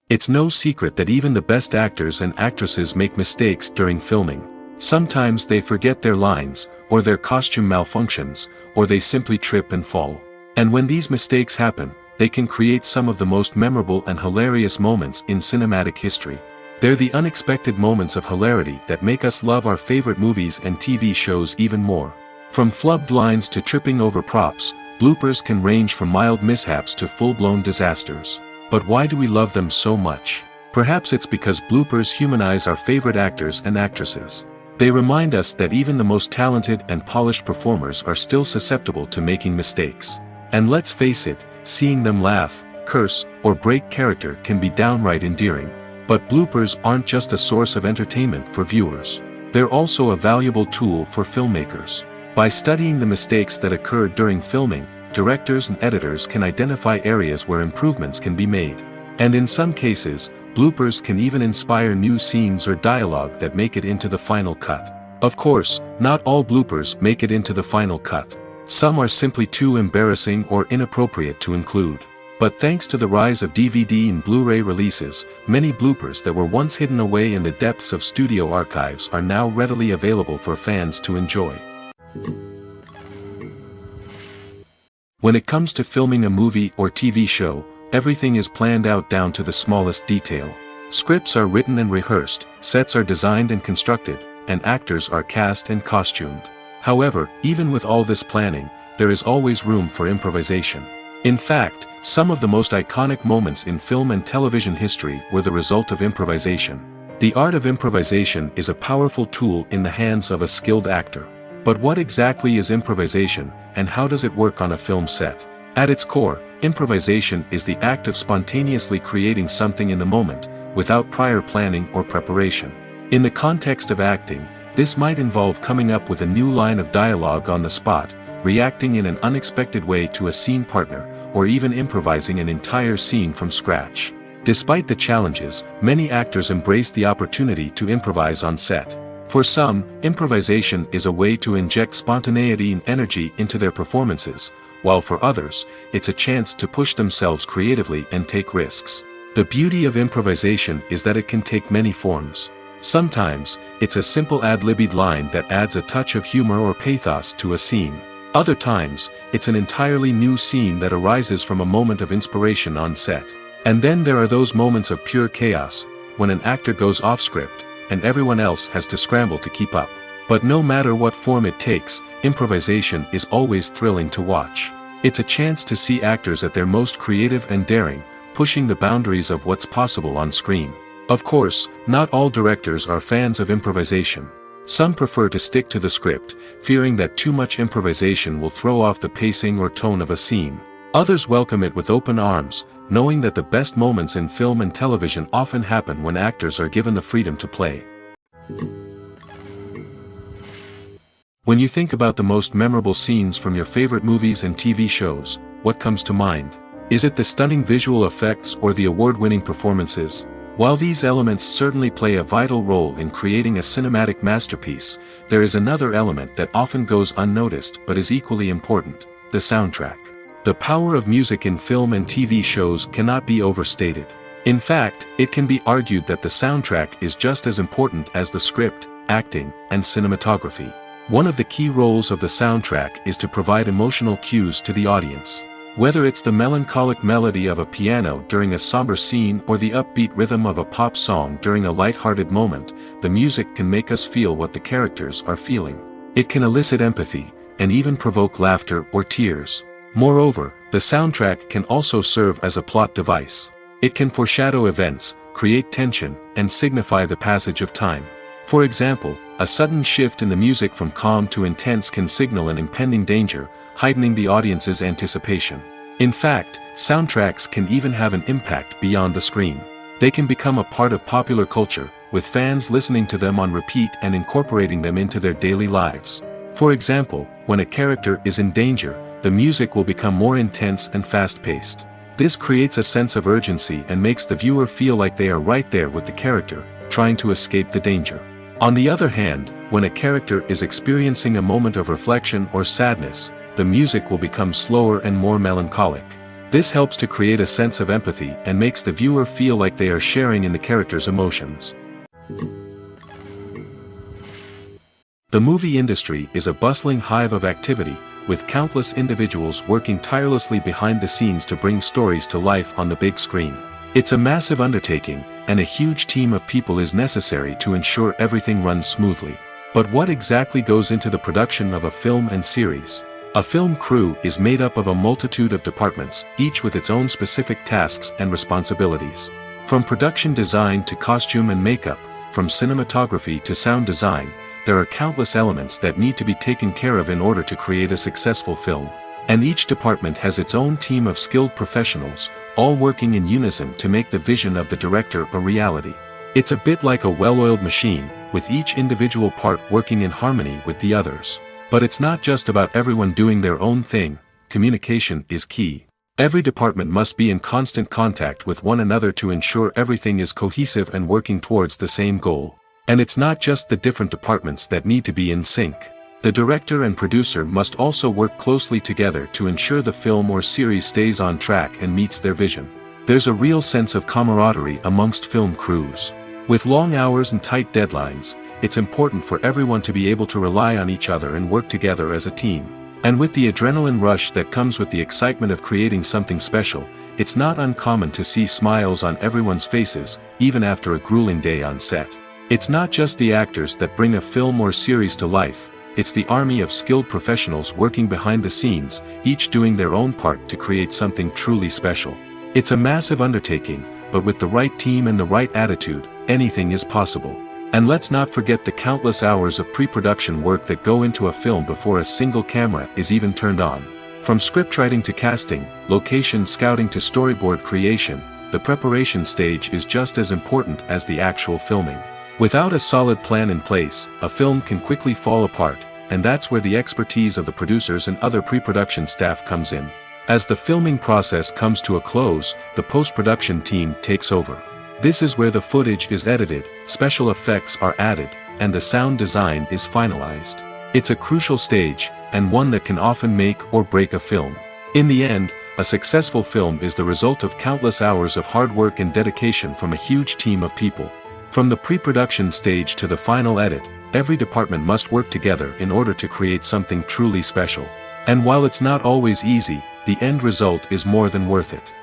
It's no secret that even the best actors and actresses make mistakes during filming. Sometimes they forget their lines, or their costume malfunctions, or they simply trip and fall. And when these mistakes happen, they can create some of the most memorable and hilarious moments in cinematic history. They're the unexpected moments of hilarity that make us love our favorite movies and TV shows even more. From flubbed lines to tripping over props, bloopers can range from mild mishaps to full-blown disasters. But why do we love them so much? Perhaps it's because bloopers humanize our favorite actors and actresses. They remind us that even the most talented and polished performers are still susceptible to making mistakes. And let's face it, seeing them laugh, curse, or break character can be downright endearing. But bloopers aren't just a source of entertainment for viewers. They're also a valuable tool for filmmakers. By studying the mistakes that occurred during filming, directors and editors can identify areas where improvements can be made. And in some cases, bloopers can even inspire new scenes or dialogue that make it into the final cut. Of course, not all bloopers make it into the final cut. Some are simply too embarrassing or inappropriate to include. But thanks to the rise of DVD and Blu-ray releases, many bloopers that were once hidden away in the depths of studio archives are now readily available for fans to enjoy. When it comes to filming a movie or TV show, everything is planned out down to the smallest detail. Scripts are written and rehearsed, sets are designed and constructed, and actors are cast and costumed. However, even with all this planning, there is always room for improvisation. In fact, some of the most iconic moments in film and television history were the result of improvisation. The art of improvisation is a powerful tool in the hands of a skilled actor. But what exactly is improvisation, and how does it work on a film set? At its core, improvisation is the act of spontaneously creating something in the moment, without prior planning or preparation. In the context of acting, this might involve coming up with a new line of dialogue on the spot, reacting in an unexpected way to a scene partner, or even improvising an entire scene from scratch. Despite the challenges, many actors embrace the opportunity to improvise on set. For some, improvisation is a way to inject spontaneity and energy into their performances, while for others, it's a chance to push themselves creatively and take risks. The beauty of improvisation is that it can take many forms. Sometimes, it's a simple ad-libbed line that adds a touch of humor or pathos to a scene. Other times, it's an entirely new scene that arises from a moment of inspiration on set. And then there are those moments of pure chaos, when an actor goes off script, and everyone else has to scramble to keep up. But no matter what form it takes, improvisation is always thrilling to watch. It's a chance to see actors at their most creative and daring, pushing the boundaries of what's possible on screen. Of course, not all directors are fans of improvisation. Some prefer to stick to the script, fearing that too much improvisation will throw off the pacing or tone of a scene. Others welcome it with open arms, knowing that the best moments in film and television often happen when actors are given the freedom to play. When you think about the most memorable scenes from your favorite movies and TV shows, what comes to mind? Is it the stunning visual effects or the award-winning performances? While these elements certainly play a vital role in creating a cinematic masterpiece, there is another element that often goes unnoticed but is equally important: the soundtrack. The power of music in film and TV shows cannot be overstated. In fact, it can be argued that the soundtrack is just as important as the script, acting, and cinematography. One of the key roles of the soundtrack is to provide emotional cues to the audience. Whether it's the melancholic melody of a piano during a somber scene or the upbeat rhythm of a pop song during a light-hearted moment, the music can make us feel what the characters are feeling. It can elicit empathy, and even provoke laughter or tears. Moreover, the soundtrack can also serve as a plot device. It can foreshadow events, create tension, and signify the passage of time. For example, a sudden shift in the music from calm to intense can signal an impending danger, heightening the audience's anticipation. In fact, soundtracks can even have an impact beyond the screen. They can become a part of popular culture, with fans listening to them on repeat and incorporating them into their daily lives. For example, when a character is in danger, the music will become more intense and fast-paced. This creates a sense of urgency and makes the viewer feel like they are right there with the character, trying to escape the danger. On the other hand, when a character is experiencing a moment of reflection or sadness, the music will become slower and more melancholic. This helps to create a sense of empathy and makes the viewer feel like they are sharing in the character's emotions. The movie industry is a bustling hive of activity, with countless individuals working tirelessly behind the scenes to bring stories to life on the big screen. It's a massive undertaking, and a huge team of people is necessary to ensure everything runs smoothly. But what exactly goes into the production of a film and series? A film crew is made up of a multitude of departments, each with its own specific tasks and responsibilities. From production design to costume and makeup, from cinematography to sound design, there are countless elements that need to be taken care of in order to create a successful film. And each department has its own team of skilled professionals, all working in unison to make the vision of the director a reality. It's a bit like a well-oiled machine, with each individual part working in harmony with the others. But it's not just about everyone doing their own thing. Communication is key. Every department must be in constant contact with one another to ensure everything is cohesive and working towards the same goal. And it's not just the different departments that need to be in sync. The director and producer must also work closely together to ensure the film or series stays on track and meets their vision. There's a real sense of camaraderie amongst film crews. With long hours and tight deadlines, it's important for everyone to be able to rely on each other and work together as a team. And with the adrenaline rush that comes with the excitement of creating something special, it's not uncommon to see smiles on everyone's faces, even after a grueling day on set. It's not just the actors that bring a film or series to life. It's the army of skilled professionals working behind the scenes, each doing their own part to create something truly special. It's a massive undertaking, but with the right team and the right attitude, anything is possible. And let's not forget the countless hours of pre-production work that go into a film before a single camera is even turned on. From scriptwriting to casting, location scouting to storyboard creation, the preparation stage is just as important as the actual filming. Without a solid plan in place, a film can quickly fall apart, and that's where the expertise of the producers and other pre-production staff comes in. As the filming process comes to a close, the post-production team takes over. This is where the footage is edited, special effects are added, and the sound design is finalized. It's a crucial stage, and one that can often make or break a film. In the end, a successful film is the result of countless hours of hard work and dedication from a huge team of people. From the pre-production stage to the final edit, every department must work together in order to create something truly special. And while it's not always easy, the end result is more than worth it.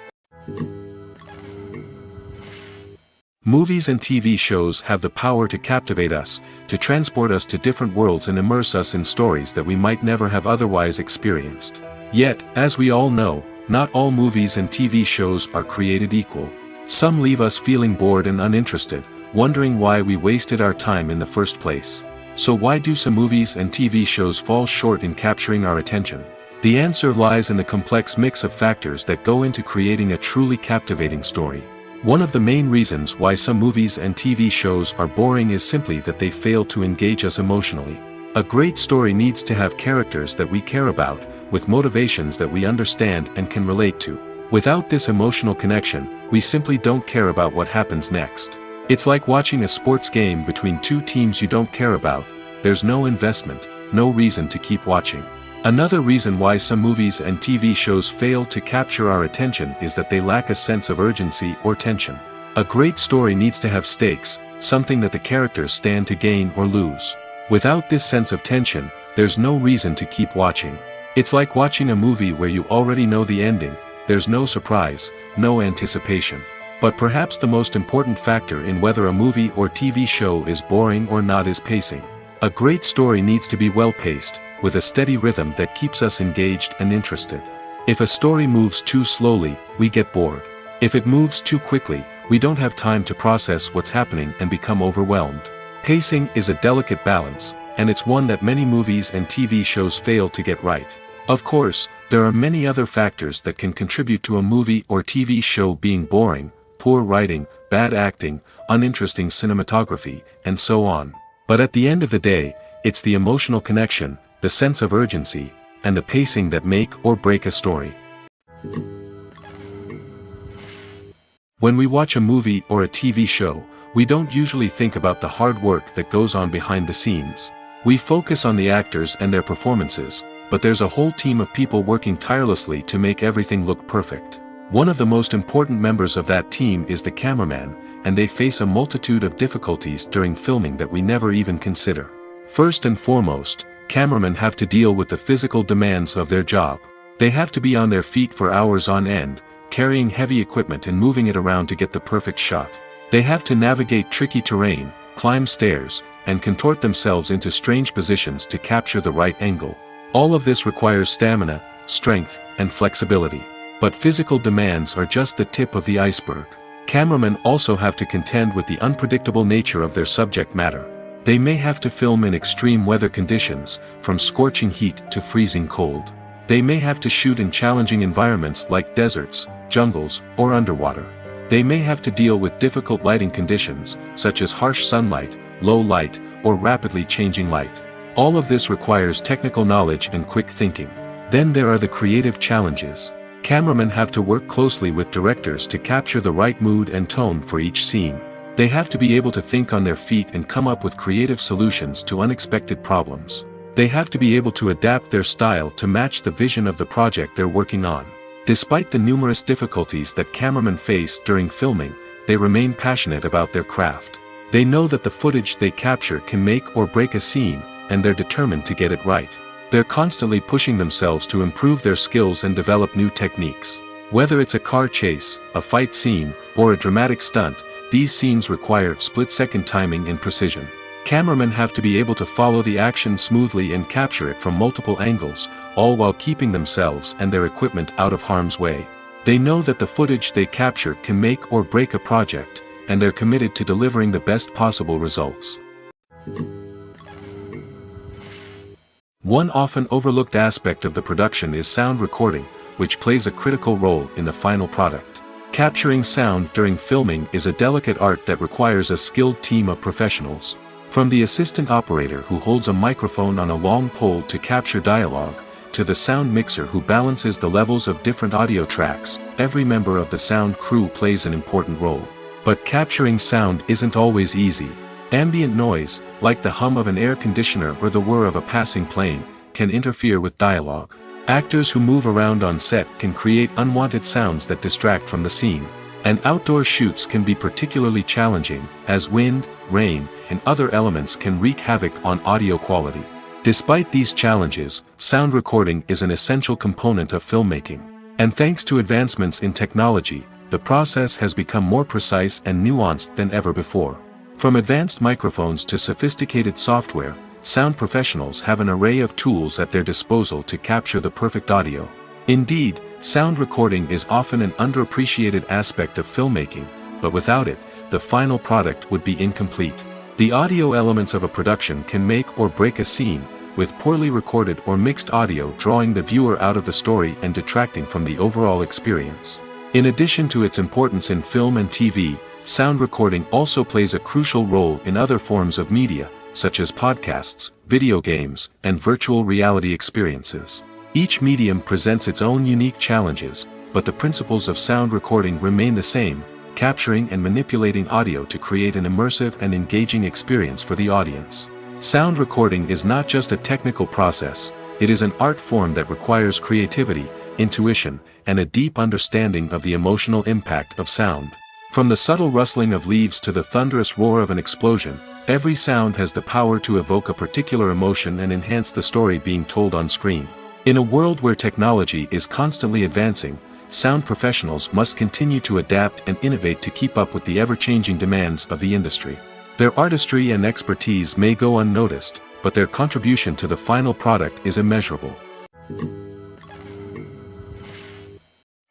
Movies and TV shows have the power to captivate us, to transport us to different worlds and immerse us in stories that we might never have otherwise experienced. Yet, as we all know, not all movies and TV shows are created equal. Some leave us feeling bored and uninterested, wondering why we wasted our time in the first place. So why do some movies and TV shows fall short in capturing our attention? The answer lies in the complex mix of factors that go into creating a truly captivating story. One of the main reasons why some movies and TV shows are boring is simply that they fail to engage us emotionally. A great story needs to have characters that we care about, with motivations that we understand and can relate to. Without this emotional connection, we simply don't care about what happens next. It's like watching a sports game between two teams you don't care about. There's no investment, no reason to keep watching. Another reason why some movies and TV shows fail to capture our attention is that they lack a sense of urgency or tension. A great story needs to have stakes, something that the characters stand to gain or lose. Without this sense of tension, there's no reason to keep watching. It's like watching a movie where you already know the ending. There's no surprise, no anticipation. But perhaps the most important factor in whether a movie or TV show is boring or not is pacing. A great story needs to be well-paced, with a steady rhythm that keeps us engaged and interested. If a story moves too slowly, we get bored. If it moves too quickly, we don't have time to process what's happening and become overwhelmed. Pacing is a delicate balance, and it's one that many movies and TV shows fail to get right. Of course, there are many other factors that can contribute to a movie or TV show being boring: poor writing, bad acting, uninteresting cinematography, and so on. But at the end of the day, it's the emotional connection, the sense of urgency, and the pacing that make or break a story. When we watch a movie or a TV show, we don't usually think about the hard work that goes on behind the scenes. We focus on the actors and their performances, but there's a whole team of people working tirelessly to make everything look perfect. One of the most important members of that team is the cameraman, and they face a multitude of difficulties during filming that we never even consider. First and foremost, cameramen have to deal with the physical demands of their job. They have to be on their feet for hours on end, carrying heavy equipment and moving it around to get the perfect shot. They have to navigate tricky terrain, climb stairs, and contort themselves into strange positions to capture the right angle. All of this requires stamina, strength, and flexibility. But physical demands are just the tip of the iceberg. Cameramen also have to contend with the unpredictable nature of their subject matter. They may have to film in extreme weather conditions, from scorching heat to freezing cold. They may have to shoot in challenging environments like deserts, jungles, or underwater. They may have to deal with difficult lighting conditions, such as harsh sunlight, low light, or rapidly changing light. All of this requires technical knowledge and quick thinking. Then there are the creative challenges. Cameramen have to work closely with directors to capture the right mood and tone for each scene. They have to be able to think on their feet and come up with creative solutions to unexpected problems. They have to be able to adapt their style to match the vision of the project they're working on. Despite the numerous difficulties that cameramen face during filming, they remain passionate about their craft. They know that the footage they capture can make or break a scene, and they're determined to get it right. They're constantly pushing themselves to improve their skills and develop new techniques. Whether it's a car chase, a fight scene, or a dramatic stunt, these scenes require split-second timing and precision. Cameramen have to be able to follow the action smoothly and capture it from multiple angles, all while keeping themselves and their equipment out of harm's way. They know that the footage they capture can make or break a project, and they're committed to delivering the best possible results. One often overlooked aspect of the production is sound recording, which plays a critical role in the final product. Capturing sound during filming is a delicate art that requires a skilled team of professionals. From the assistant operator who holds a microphone on a long pole to capture dialogue, to the sound mixer who balances the levels of different audio tracks, every member of the sound crew plays an important role. But capturing sound isn't always easy. Ambient noise, like the hum of an air conditioner or the whir of a passing plane, can interfere with dialogue. Actors who move around on set can create unwanted sounds that distract from the scene. And outdoor shoots can be particularly challenging, as wind, rain, and other elements can wreak havoc on audio quality. Despite these challenges, sound recording is an essential component of filmmaking. And thanks to advancements in technology, the process has become more precise and nuanced than ever before. From advanced microphones to sophisticated software, sound professionals have an array of tools at their disposal to capture the perfect audio. Indeed, sound recording is often an underappreciated aspect of filmmaking, but without it, the final product would be incomplete. The audio elements of a production can make or break a scene, with poorly recorded or mixed audio drawing the viewer out of the story and detracting from the overall experience. In addition to its importance in film and TV, sound recording also plays a crucial role in other forms of media, such as podcasts, video games, and virtual reality experiences. Each medium presents its own unique challenges, but the principles of sound recording remain the same, capturing and manipulating audio to create an immersive and engaging experience for the audience. Sound recording is not just a technical process, it is an art form that requires creativity, intuition, and a deep understanding of the emotional impact of sound. From the subtle rustling of leaves to the thunderous roar of an explosion, every sound has the power to evoke a particular emotion and enhance the story being told on screen. In a world where technology is constantly advancing, sound professionals must continue to adapt and innovate to keep up with the ever-changing demands of the industry. Their artistry and expertise may go unnoticed, but their contribution to the final product is immeasurable.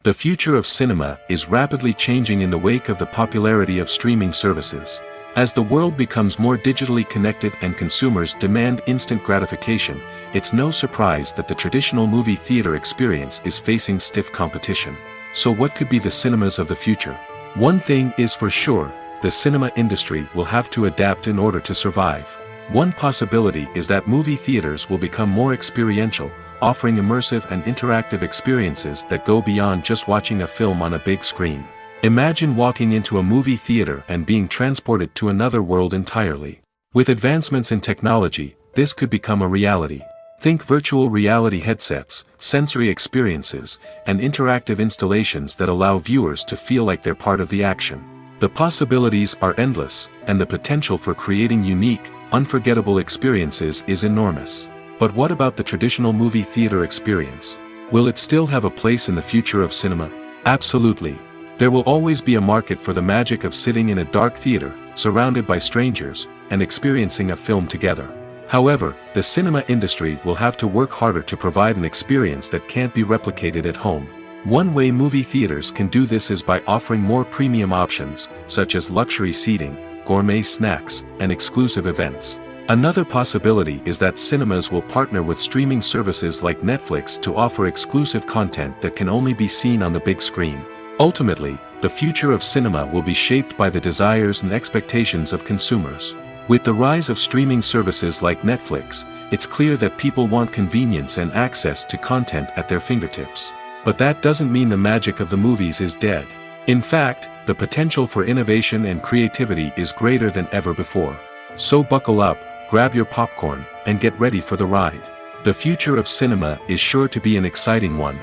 The future of cinema is rapidly changing in the wake of the popularity of streaming services. As the world becomes more digitally connected and consumers demand instant gratification, it's no surprise that the traditional movie theater experience is facing stiff competition. So what could be the cinemas of the future? One thing is for sure, the cinema industry will have to adapt in order to survive. One possibility is that movie theaters will become more experiential, offering immersive and interactive experiences that go beyond just watching a film on a big screen. Imagine walking into a movie theater and being transported to another world entirely. With advancements in technology, this could become a reality. Think virtual reality headsets, sensory experiences, and interactive installations that allow viewers to feel like they're part of the action. The possibilities are endless, and the potential for creating unique, unforgettable experiences is enormous. But what about the traditional movie theater experience? Will it still have a place in the future of cinema? Absolutely. There will always be a market for the magic of sitting in a dark theater, surrounded by strangers, and experiencing a film together. However, the cinema industry will have to work harder to provide an experience that can't be replicated at home. One way movie theaters can do this is by offering more premium options, such as luxury seating, gourmet snacks, and exclusive events. Another possibility is that cinemas will partner with streaming services like Netflix to offer exclusive content that can only be seen on the big screen. Ultimately, the future of cinema will be shaped by the desires and expectations of consumers. With the rise of streaming services like Netflix, it's clear that people want convenience and access to content at their fingertips. But that doesn't mean the magic of the movies is dead. In fact, the potential for innovation and creativity is greater than ever before. So buckle up, grab your popcorn, and get ready for the ride. The future of cinema is sure to be an exciting one.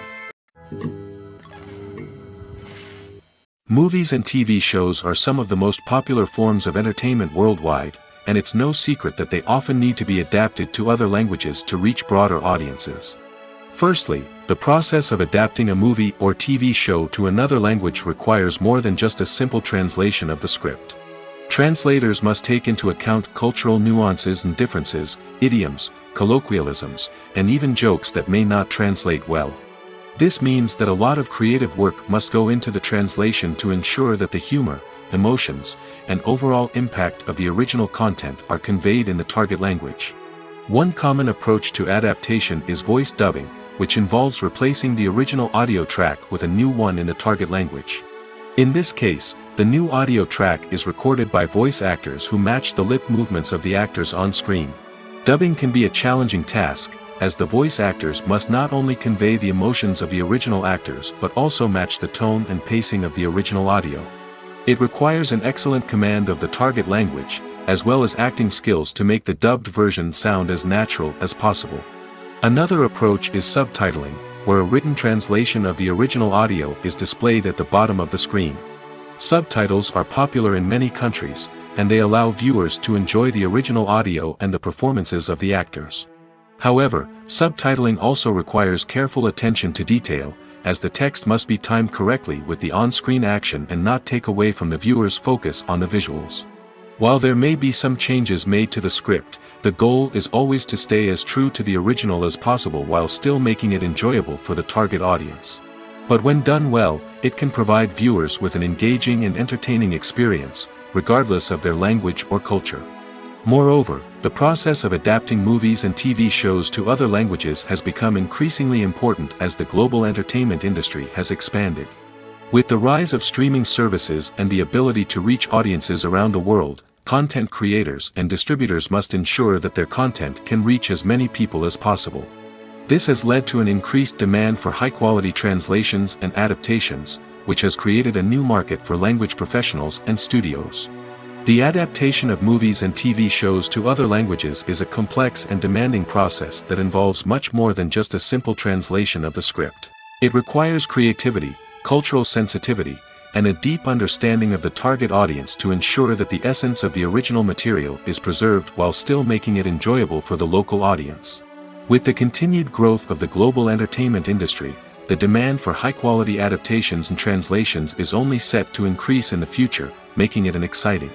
Movies and TV shows are some of the most popular forms of entertainment worldwide, and it's no secret that they often need to be adapted to other languages to reach broader audiences. Firstly, the process of adapting a movie or TV show to another language requires more than just a simple translation of the script. Translators must take into account cultural nuances and differences, idioms, colloquialisms, and even jokes that may not translate well. This means that a lot of creative work must go into the translation to ensure that the humor, emotions, and overall impact of the original content are conveyed in the target language. One common approach to adaptation is voice dubbing, which involves replacing the original audio track with a new one in the target language. In this case, the new audio track is recorded by voice actors who match the lip movements of the actors on screen. Dubbing can be a challenging task, as the voice actors must not only convey the emotions of the original actors but also match the tone and pacing of the original audio. It requires an excellent command of the target language, as well as acting skills to make the dubbed version sound as natural as possible. Another approach is subtitling, where a written translation of the original audio is displayed at the bottom of the screen. Subtitles are popular in many countries, and they allow viewers to enjoy the original audio and the performances of the actors. However, subtitling also requires careful attention to detail, as the text must be timed correctly with the on-screen action and not take away from the viewer's focus on the visuals. While there may be some changes made to the script, the goal is always to stay as true to the original as possible while still making it enjoyable for the target audience. But when done well, it can provide viewers with an engaging and entertaining experience, regardless of their language or culture. Moreover, the process of adapting movies and TV shows to other languages has become increasingly important as the global entertainment industry has expanded. With the rise of streaming services and the ability to reach audiences around the world, content creators and distributors must ensure that their content can reach as many people as possible. This has led to an increased demand for high-quality translations and adaptations, which has created a new market for language professionals and studios. The adaptation of movies and TV shows to other languages is a complex and demanding process that involves much more than just a simple translation of the script. It requires creativity, cultural sensitivity, and a deep understanding of the target audience to ensure that the essence of the original material is preserved while still making it enjoyable for the local audience. With the continued growth of the global entertainment industry, the demand for high-quality adaptations and translations is only set to increase in the future, making it an exciting.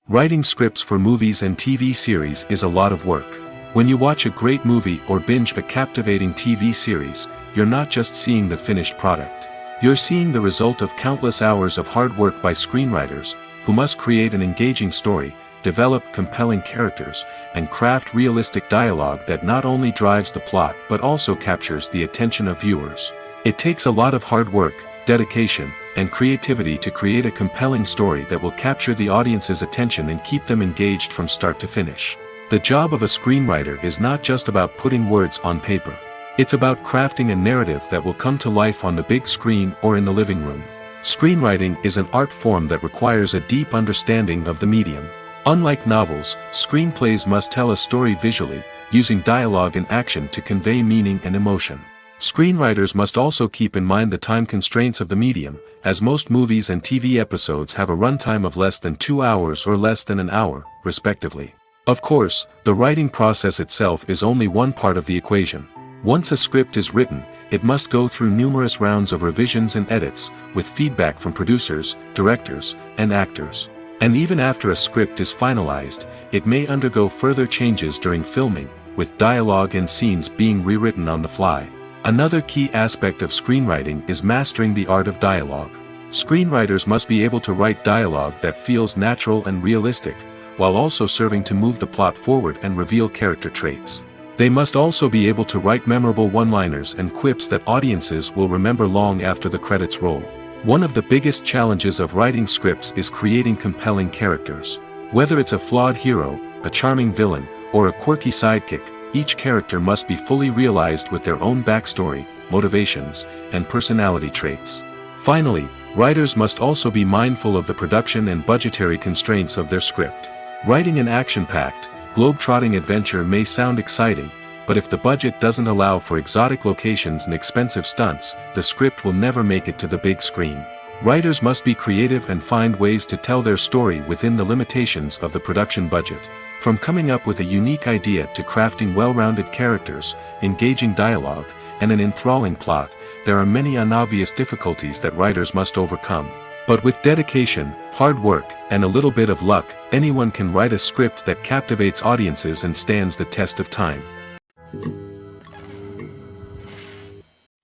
Writing scripts for movies and TV series is a lot of work. When you watch a great movie or binge a captivating TV series, you're not just seeing the finished product. You're seeing the result of countless hours of hard work by screenwriters, who must create an engaging story, develop compelling characters, and craft realistic dialogue that not only drives the plot but also captures the attention of viewers. It takes a lot of hard work, dedication, and creativity to create a compelling story that will capture the audience's attention and keep them engaged from start to finish. The job of a screenwriter is not just about putting words on paper. It's about crafting a narrative that will come to life on the big screen or in the living room. Screenwriting is an art form that requires a deep understanding of the medium. Unlike novels, screenplays must tell a story visually, using dialogue and action to convey meaning and emotion. Screenwriters must also keep in mind the time constraints of the medium, as most movies and TV episodes have a runtime of less than 2 hours or less than an hour, respectively. Of course, the writing process itself is only one part of the equation. Once a script is written, it must go through numerous rounds of revisions and edits, with feedback from producers, directors, and actors. And even after a script is finalized, it may undergo further changes during filming, with dialogue and scenes being rewritten on the fly. Another key aspect of screenwriting is mastering the art of dialogue. Screenwriters must be able to write dialogue that feels natural and realistic, while also serving to move the plot forward and reveal character traits. They must also be able to write memorable one-liners and quips that audiences will remember long after the credits roll. One of the biggest challenges of writing scripts is creating compelling characters. Whether it's a flawed hero, a charming villain, or a quirky sidekick, each character must be fully realized with their own backstory, motivations, and personality traits. Finally, writers must also be mindful of the production and budgetary constraints of their script. Writing an action-packed, globe-trotting adventure may sound exciting, but if the budget doesn't allow for exotic locations and expensive stunts, the script will never make it to the big screen. Writers must be creative and find ways to tell their story within the limitations of the production budget. From coming up with a unique idea to crafting well-rounded characters, engaging dialogue, and an enthralling plot, there are many unobvious difficulties that writers must overcome. But with dedication, hard work, and a little bit of luck, anyone can write a script that captivates audiences and stands the test of time.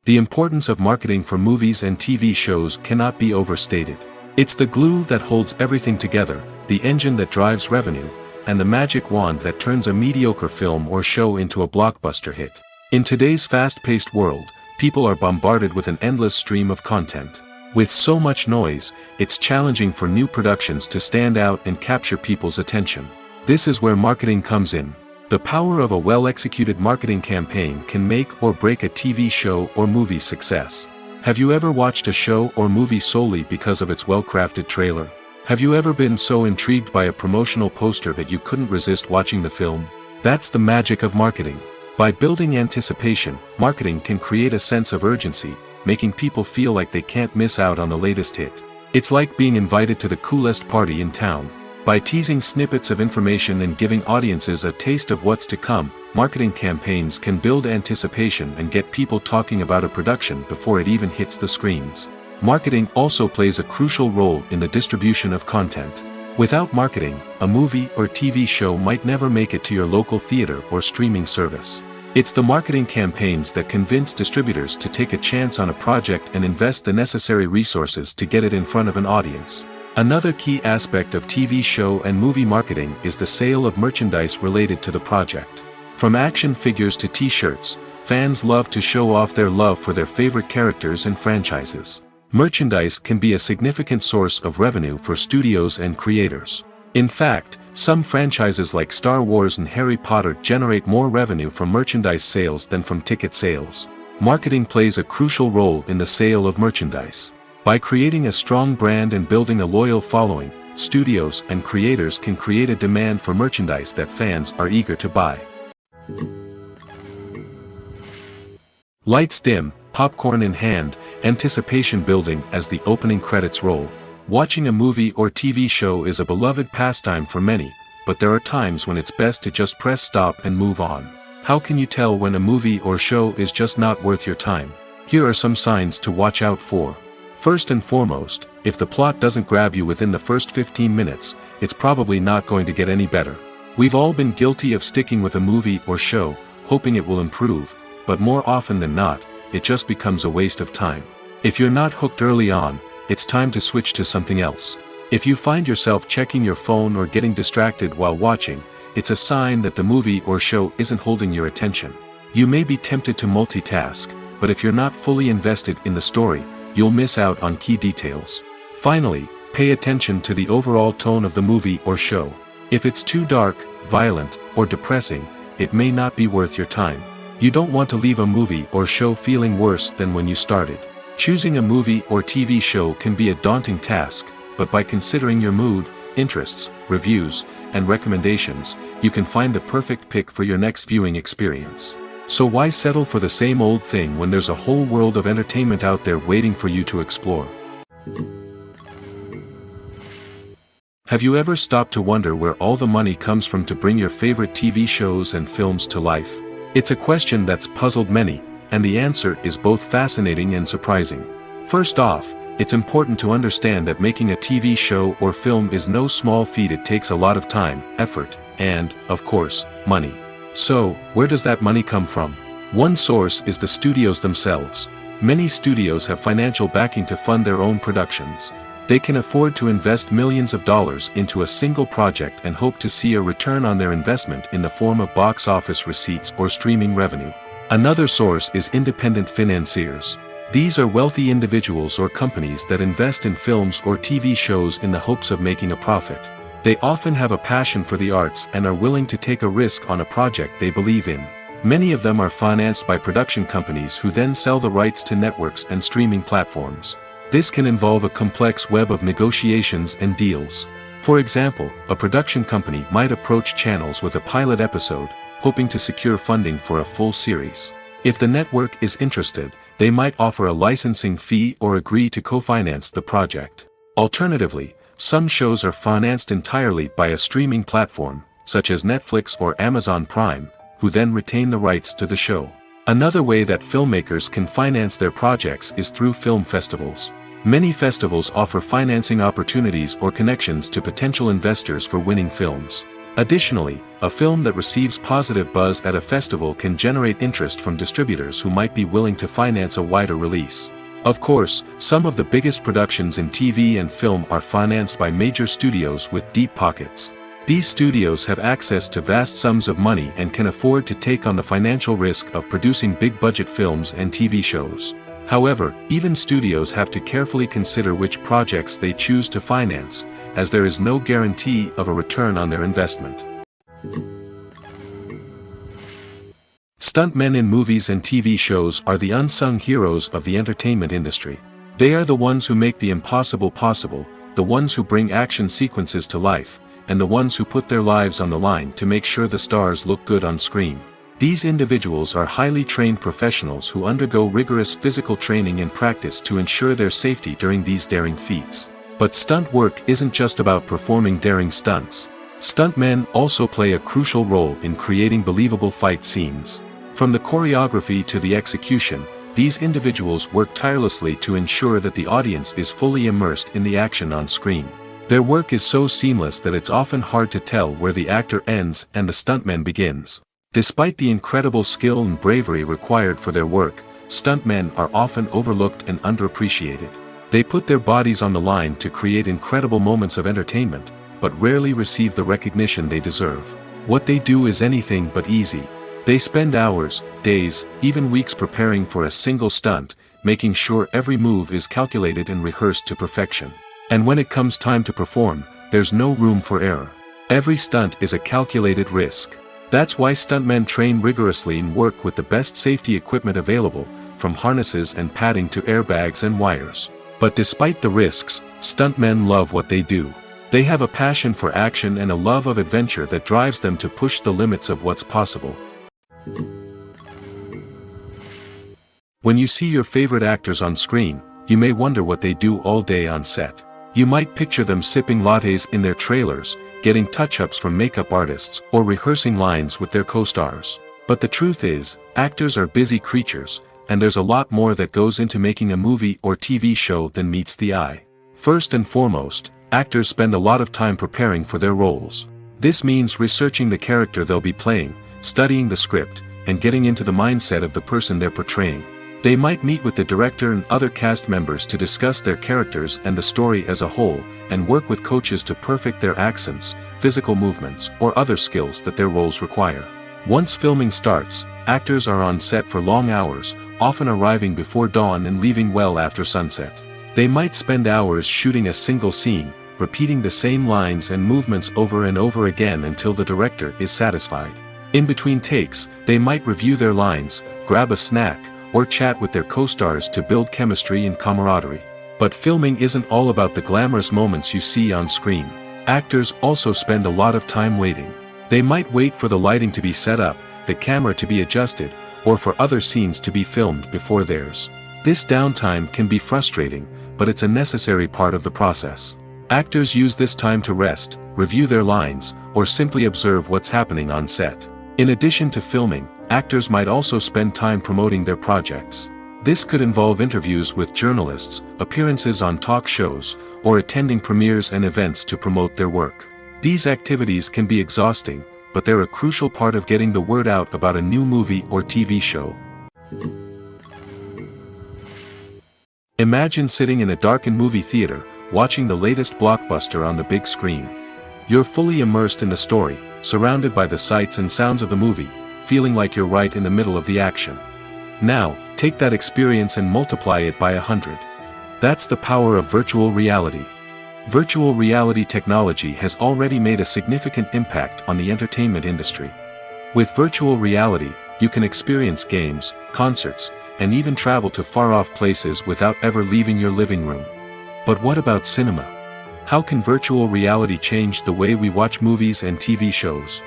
The importance of marketing for movies and TV shows cannot be overstated. It's the glue that holds everything together, the engine that drives revenue, and the magic wand that turns a mediocre film or show into a blockbuster hit. In today's fast-paced world, people are bombarded with an endless stream of content. With so much noise, it's challenging for new productions to stand out and capture people's attention. This is where marketing comes in. The power of a well-executed marketing campaign can make or break a TV show or movie's success. Have you ever watched a show or movie solely because of its well-crafted trailer? Have you ever been so intrigued by a promotional poster that you couldn't resist watching the film? That's the magic of marketing. By building anticipation, marketing can create a sense of urgency, making people feel like they can't miss out on the latest hit. It's like being invited to the coolest party in town. By teasing snippets of information and giving audiences a taste of what's to come, marketing campaigns can build anticipation and get people talking about a production before it even hits the screens. Marketing also plays a crucial role in the distribution of content. Without marketing, a movie or TV show might never make it to your local theater or streaming service. It's the marketing campaigns that convince distributors to take a chance on a project and invest the necessary resources to get it in front of an audience. Another key aspect of TV show and movie marketing is the sale of merchandise related to the project. From action figures to t-shirts, fans love to show off their love for their favorite characters and franchises. Merchandise can be a significant source of revenue for studios and creators. In fact, some franchises like Star Wars and Harry Potter generate more revenue from merchandise sales than from ticket sales. Marketing plays a crucial role in the sale of merchandise. By creating a strong brand and building a loyal following, studios and creators can create a demand for merchandise that fans are eager to buy. Lights dim, popcorn in hand, anticipation building as the opening credits roll. Watching a movie or TV show is a beloved pastime for many, but there are times when it's best to just press stop and move on. How can you tell when a movie or show is just not worth your time? Here are some signs to watch out for. First and foremost, if the plot doesn't grab you within the first 15 minutes, it's probably not going to get any better. We've all been guilty of sticking with a movie or show, hoping it will improve, but more often than not, it just becomes a waste of time. If you're not hooked early on, it's time to switch to something else. If you find yourself checking your phone or getting distracted while watching, it's a sign that the movie or show isn't holding your attention. You may be tempted to multitask, but if you're not fully invested in the story, you'll miss out on key details. Finally, pay attention to the overall tone of the movie or show. If it's too dark, violent, or depressing, it may not be worth your time. You don't want to leave a movie or show feeling worse than when you started. Choosing a movie or TV show can be a daunting task, but by considering your mood, interests, reviews, and recommendations, you can find the perfect pick for your next viewing experience. So why settle for the same old thing when there's a whole world of entertainment out there waiting for you to explore? Have you ever stopped to wonder where all the money comes from to bring your favorite TV shows and films to life? It's a question that's puzzled many, and the answer is both fascinating and surprising. First off, it's important to understand that making a TV show or film is no small feat. It takes a lot of time, effort, and, of course, money. So, where does that money come from? One source is the studios themselves. Many studios have financial backing to fund their own productions. They can afford to invest millions of dollars into a single project and hope to see a return on their investment in the form of box office receipts or streaming revenue. Another source is independent financiers. These are wealthy individuals or companies that invest in films or TV shows in the hopes of making a profit. They often have a passion for the arts and are willing to take a risk on a project they believe in. Many of them are financed by production companies who then sell the rights to networks and streaming platforms. This can involve a complex web of negotiations and deals. For example, a production company might approach channels with a pilot episode, hoping to secure funding for a full series. If the network is interested, they might offer a licensing fee or agree to co-finance the project. Alternatively, some shows are financed entirely by a streaming platform, such as Netflix or Amazon Prime, who then retain the rights to the show. Another way that filmmakers can finance their projects is through film festivals. Many festivals offer financing opportunities or connections to potential investors for winning films. Additionally, a film that receives positive buzz at a festival can generate interest from distributors who might be willing to finance a wider release. Of course, some of the biggest productions in TV and film are financed by major studios with deep pockets. These studios have access to vast sums of money and can afford to take on the financial risk of producing big-budget films and TV shows. However, even studios have to carefully consider which projects they choose to finance, as there is no guarantee of a return on their investment. Stuntmen in movies and TV shows are the unsung heroes of the entertainment industry. They are the ones who make the impossible possible, the ones who bring action sequences to life, and the ones who put their lives on the line to make sure the stars look good on screen. These individuals are highly trained professionals who undergo rigorous physical training and practice to ensure their safety during these daring feats. But stunt work isn't just about performing daring stunts. Stuntmen also play a crucial role in creating believable fight scenes. From the choreography to the execution, these individuals work tirelessly to ensure that the audience is fully immersed in the action on screen. Their work is so seamless that it's often hard to tell where the actor ends and the stuntman begins. Despite the incredible skill and bravery required for their work, stuntmen are often overlooked and underappreciated. They put their bodies on the line to create incredible moments of entertainment, but rarely receive the recognition they deserve. What they do is anything but easy. They spend hours, days, even weeks preparing for a single stunt, making sure every move is calculated and rehearsed to perfection. And when it comes time to perform, there's no room for error. Every stunt is a calculated risk. That's why stuntmen train rigorously and work with the best safety equipment available, from harnesses and padding to airbags and wires. But despite the risks, stuntmen love what they do. They have a passion for action and a love of adventure that drives them to push the limits of what's possible. When you see your favorite actors on screen, you may wonder what they do all day on set. You might picture them sipping lattes in their trailers, getting touch-ups from makeup artists, or rehearsing lines with their co-stars. But the truth is, actors are busy creatures, and there's a lot more that goes into making a movie or TV show than meets the eye. First and foremost, actors spend a lot of time preparing for their roles. This means researching the character they'll be playing, studying the script, and getting into the mindset of the person they're portraying. They might meet with the director and other cast members to discuss their characters and the story as a whole, and work with coaches to perfect their accents, physical movements, or other skills that their roles require. Once filming starts, actors are on set for long hours, often arriving before dawn and leaving well after sunset. They might spend hours shooting a single scene, repeating the same lines and movements over and over again until the director is satisfied. In between takes, they might review their lines, grab a snack, or chat with their co-stars to build chemistry and camaraderie. But filming isn't all about the glamorous moments you see on screen. Actors also spend a lot of time waiting. They might wait for the lighting to be set up, the camera to be adjusted, or for other scenes to be filmed before theirs. This downtime can be frustrating, but it's a necessary part of the process. Actors use this time to rest, review their lines, or simply observe what's happening on set. In addition to filming, actors might also spend time promoting their projects. This could involve interviews with journalists, appearances on talk shows, or attending premieres and events to promote their work. These activities can be exhausting, but they're a crucial part of getting the word out about a new movie or TV show. Imagine sitting in a darkened movie theater, watching the latest blockbuster on the big screen. You're fully immersed in the story, surrounded by the sights and sounds of the movie, feeling like you're right in the middle of the action. Now, take that experience and multiply it by 100. That's the power of virtual reality. Virtual reality technology has already made a significant impact on the entertainment industry. With virtual reality, you can experience games, concerts, and even travel to far-off places without ever leaving your living room. But what about cinema? How can virtual reality change the way we watch movies and TV shows?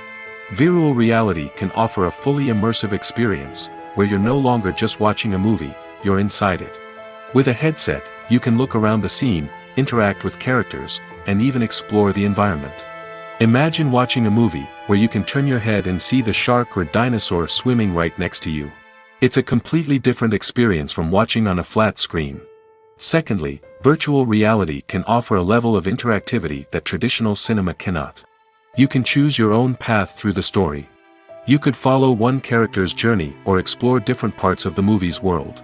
Virtual reality can offer a fully immersive experience, where you're no longer just watching a movie, you're inside it. With a headset, you can look around the scene, interact with characters, and even explore the environment. Imagine watching a movie where you can turn your head and see the shark or dinosaur swimming right next to you. It's a completely different experience from watching on a flat screen. Secondly, virtual reality can offer a level of interactivity that traditional cinema cannot. You can choose your own path through the story. You could follow one character's journey or explore different parts of the movie's world.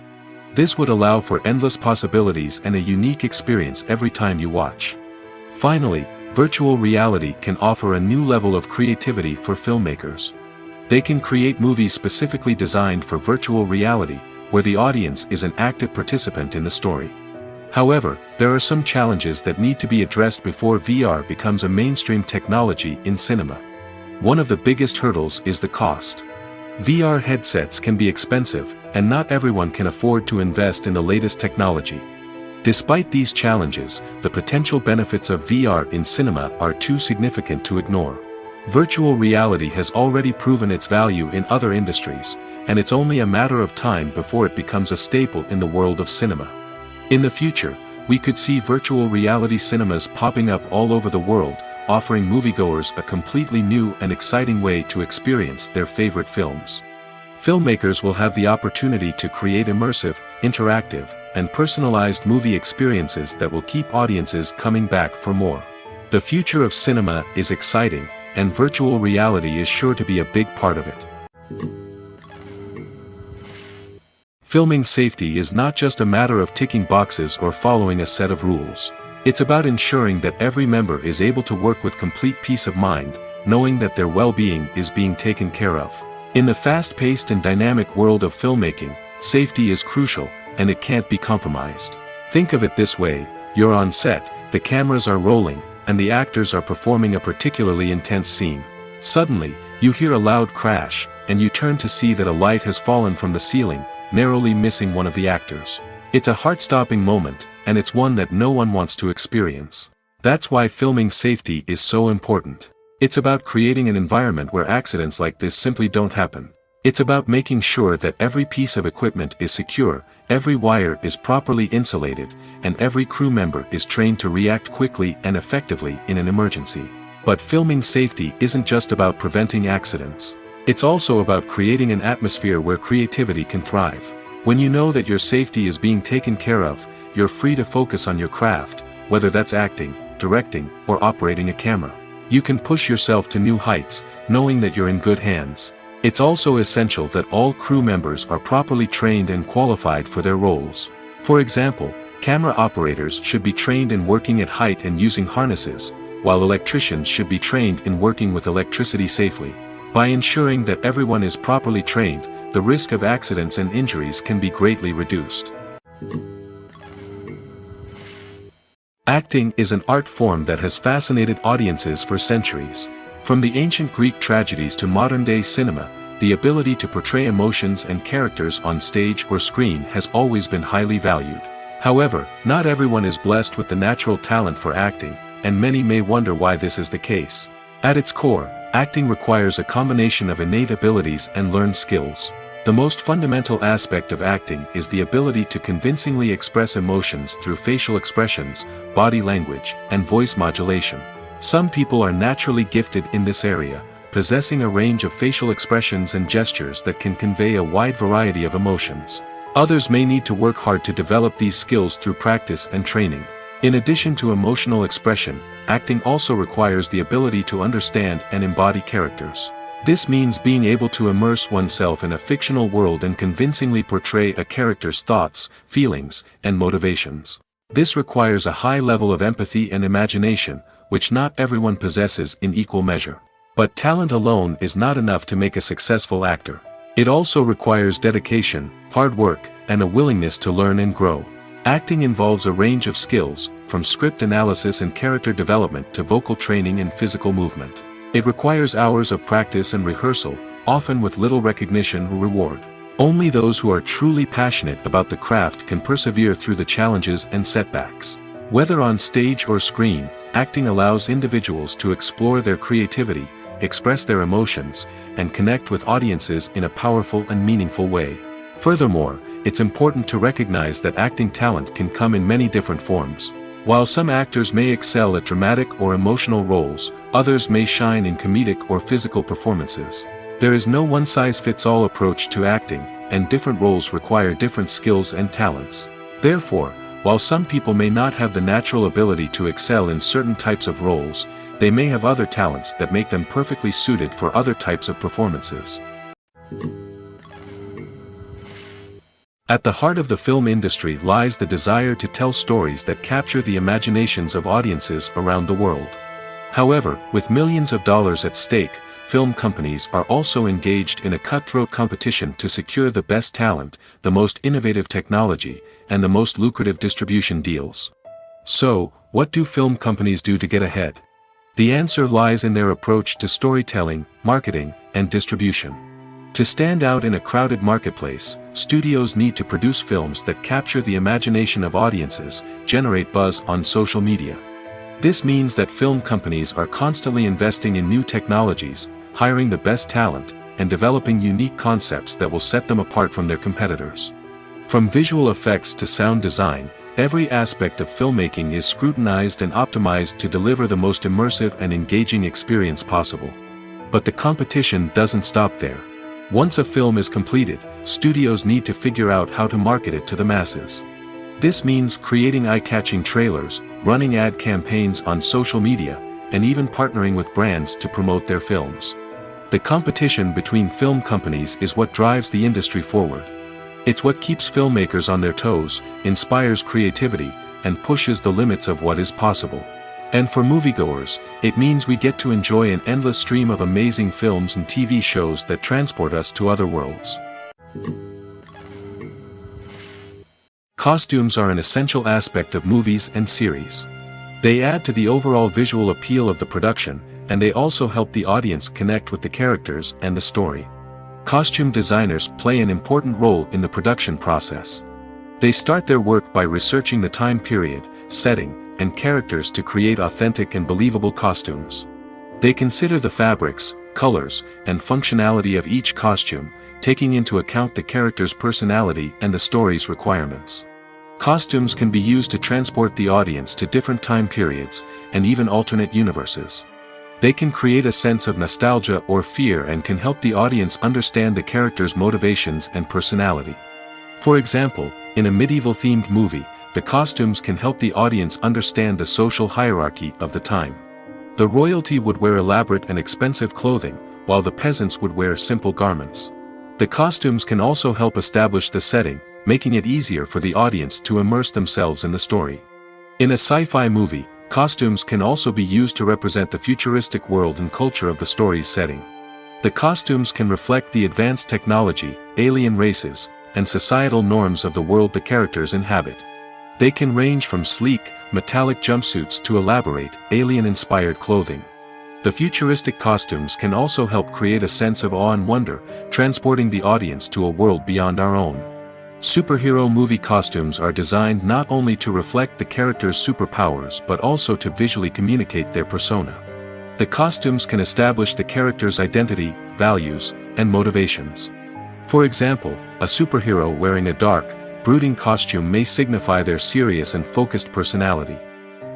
This would allow for endless possibilities and a unique experience every time you watch. Finally, virtual reality can offer a new level of creativity for filmmakers. They can create movies specifically designed for virtual reality, where the audience is an active participant in the story. However, there are some challenges that need to be addressed before VR becomes a mainstream technology in cinema. One of the biggest hurdles is the cost. VR headsets can be expensive, and not everyone can afford to invest in the latest technology. Despite these challenges, the potential benefits of VR in cinema are too significant to ignore. Virtual reality has already proven its value in other industries, and it's only a matter of time before it becomes a staple in the world of cinema. In the future, we could see virtual reality cinemas popping up all over the world, offering moviegoers a completely new and exciting way to experience their favorite films. Filmmakers will have the opportunity to create immersive, interactive, and personalized movie experiences that will keep audiences coming back for more. The future of cinema is exciting, and virtual reality is sure to be a big part of it. Filming safety is not just a matter of ticking boxes or following a set of rules. It's about ensuring that every member is able to work with complete peace of mind, knowing that their well-being is being taken care of. In the fast-paced and dynamic world of filmmaking, safety is crucial, and it can't be compromised. Think of it this way: you're on set, the cameras are rolling, and the actors are performing a particularly intense scene. Suddenly, you hear a loud crash, and you turn to see that a light has fallen from the ceiling, narrowly missing one of the actors. It's a heart-stopping moment, and it's one that no one wants to experience. That's why filming safety is so important. It's about creating an environment where accidents like this simply don't happen. It's about making sure that every piece of equipment is secure, every wire is properly insulated, and every crew member is trained to react quickly and effectively in an emergency. But filming safety isn't just about preventing accidents. It's also about creating an atmosphere where creativity can thrive. When you know that your safety is being taken care of, you're free to focus on your craft, whether that's acting, directing, or operating a camera. You can push yourself to new heights, knowing that you're in good hands. It's also essential that all crew members are properly trained and qualified for their roles. For example, camera operators should be trained in working at height and using harnesses, while electricians should be trained in working with electricity safely. By ensuring that everyone is properly trained, the risk of accidents and injuries can be greatly reduced. Acting is an art form that has fascinated audiences for centuries. From the ancient Greek tragedies to modern-day cinema, the ability to portray emotions and characters on stage or screen has always been highly valued. However, not everyone is blessed with the natural talent for acting, and many may wonder why this is the case. At its core, acting requires a combination of innate abilities and learned skills. The most fundamental aspect of acting is the ability to convincingly express emotions through facial expressions, body language, and voice modulation. Some people are naturally gifted in this area, possessing a range of facial expressions and gestures that can convey a wide variety of emotions. Others may need to work hard to develop these skills through practice and training. In addition to emotional expression, acting also requires the ability to understand and embody characters. This means being able to immerse oneself in a fictional world and convincingly portray a character's thoughts, feelings, and motivations. This requires a high level of empathy and imagination, which not everyone possesses in equal measure. But talent alone is not enough to make a successful actor. It also requires dedication, hard work, and a willingness to learn and grow. Acting involves a range of skills, from script analysis and character development to vocal training and physical movement. It requires hours of practice and rehearsal, often with little recognition or reward. Only those who are truly passionate about the craft can persevere through the challenges and setbacks. Whether on stage or screen, acting allows individuals to explore their creativity, express their emotions, and connect with audiences in a powerful and meaningful way. Furthermore, it's important to recognize that acting talent can come in many different forms. While some actors may excel at dramatic or emotional roles, others may shine in comedic or physical performances. There is no one-size-fits-all approach to acting, and different roles require different skills and talents. Therefore, while some people may not have the natural ability to excel in certain types of roles, they may have other talents that make them perfectly suited for other types of performances. At the heart of the film industry lies the desire to tell stories that capture the imaginations of audiences around the world. However, with millions of dollars at stake, film companies are also engaged in a cutthroat competition to secure the best talent, the most innovative technology, and the most lucrative distribution deals. So, what do film companies do to get ahead? The answer lies in their approach to storytelling, marketing, and distribution. To stand out in a crowded marketplace, studios need to produce films that capture the imagination of audiences, generate buzz on social media. This means that film companies are constantly investing in new technologies, hiring the best talent, and developing unique concepts that will set them apart from their competitors. From visual effects to sound design, Every aspect of filmmaking is scrutinized and optimized to deliver the most immersive and engaging experience possible. But the competition doesn't stop there. Once a film is completed, studios need to figure out how to market it to the masses. This means creating eye-catching trailers, running ad campaigns on social media, and even partnering with brands to promote their films. The competition between film companies is what drives the industry forward. It's what keeps filmmakers on their toes, inspires creativity, and pushes the limits of what is possible. And for moviegoers, it means we get to enjoy an endless stream of amazing films and TV shows that transport us to other worlds. Costumes are an essential aspect of movies and series. They add to the overall visual appeal of the production, and they also help the audience connect with the characters and the story. Costume designers play an important role in the production process. They start their work by researching the time period, setting, and characters to create authentic and believable costumes. They consider the fabrics, colors, and functionality of each costume, taking into account the character's personality and the story's requirements. Costumes can be used to transport the audience to different time periods, and even alternate universes. They can create a sense of nostalgia or fear and can help the audience understand the character's motivations and personality. For example, in a medieval-themed movie, the costumes can help the audience understand the social hierarchy of the time. The royalty would wear elaborate and expensive clothing, while the peasants would wear simple garments. The costumes can also help establish the setting, making it easier for the audience to immerse themselves in the story. In a sci-fi movie, costumes can also be used to represent the futuristic world and culture of the story's setting. The costumes can reflect the advanced technology, alien races, and societal norms of the world the characters inhabit. They can range from sleek, metallic jumpsuits to elaborate, alien-inspired clothing. The futuristic costumes can also help create a sense of awe and wonder, transporting the audience to a world beyond our own. Superhero movie costumes are designed not only to reflect the character's superpowers but also to visually communicate their persona. The costumes can establish the character's identity, values, and motivations. For example, a superhero wearing a dark, brooding costume may signify their serious and focused personality.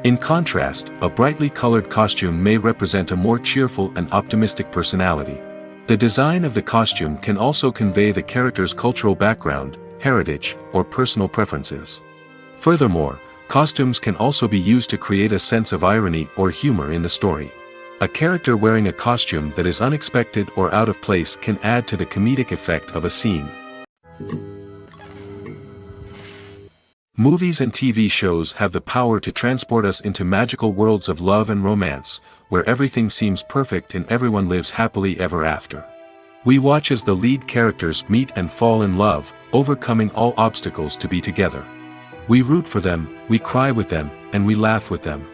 In contrast, a brightly colored costume may represent a more cheerful and optimistic personality. The design of the costume can also convey the character's cultural background, heritage, or personal preferences. Furthermore, costumes can also be used to create a sense of irony or humor in the story. A character wearing a costume that is unexpected or out of place can add to the comedic effect of a scene. Movies and TV shows have the power to transport us into magical worlds of love and romance, where everything seems perfect and everyone lives happily ever after. We watch as the lead characters meet and fall in love, overcoming all obstacles to be together. We root for them, we cry with them, and we laugh with them.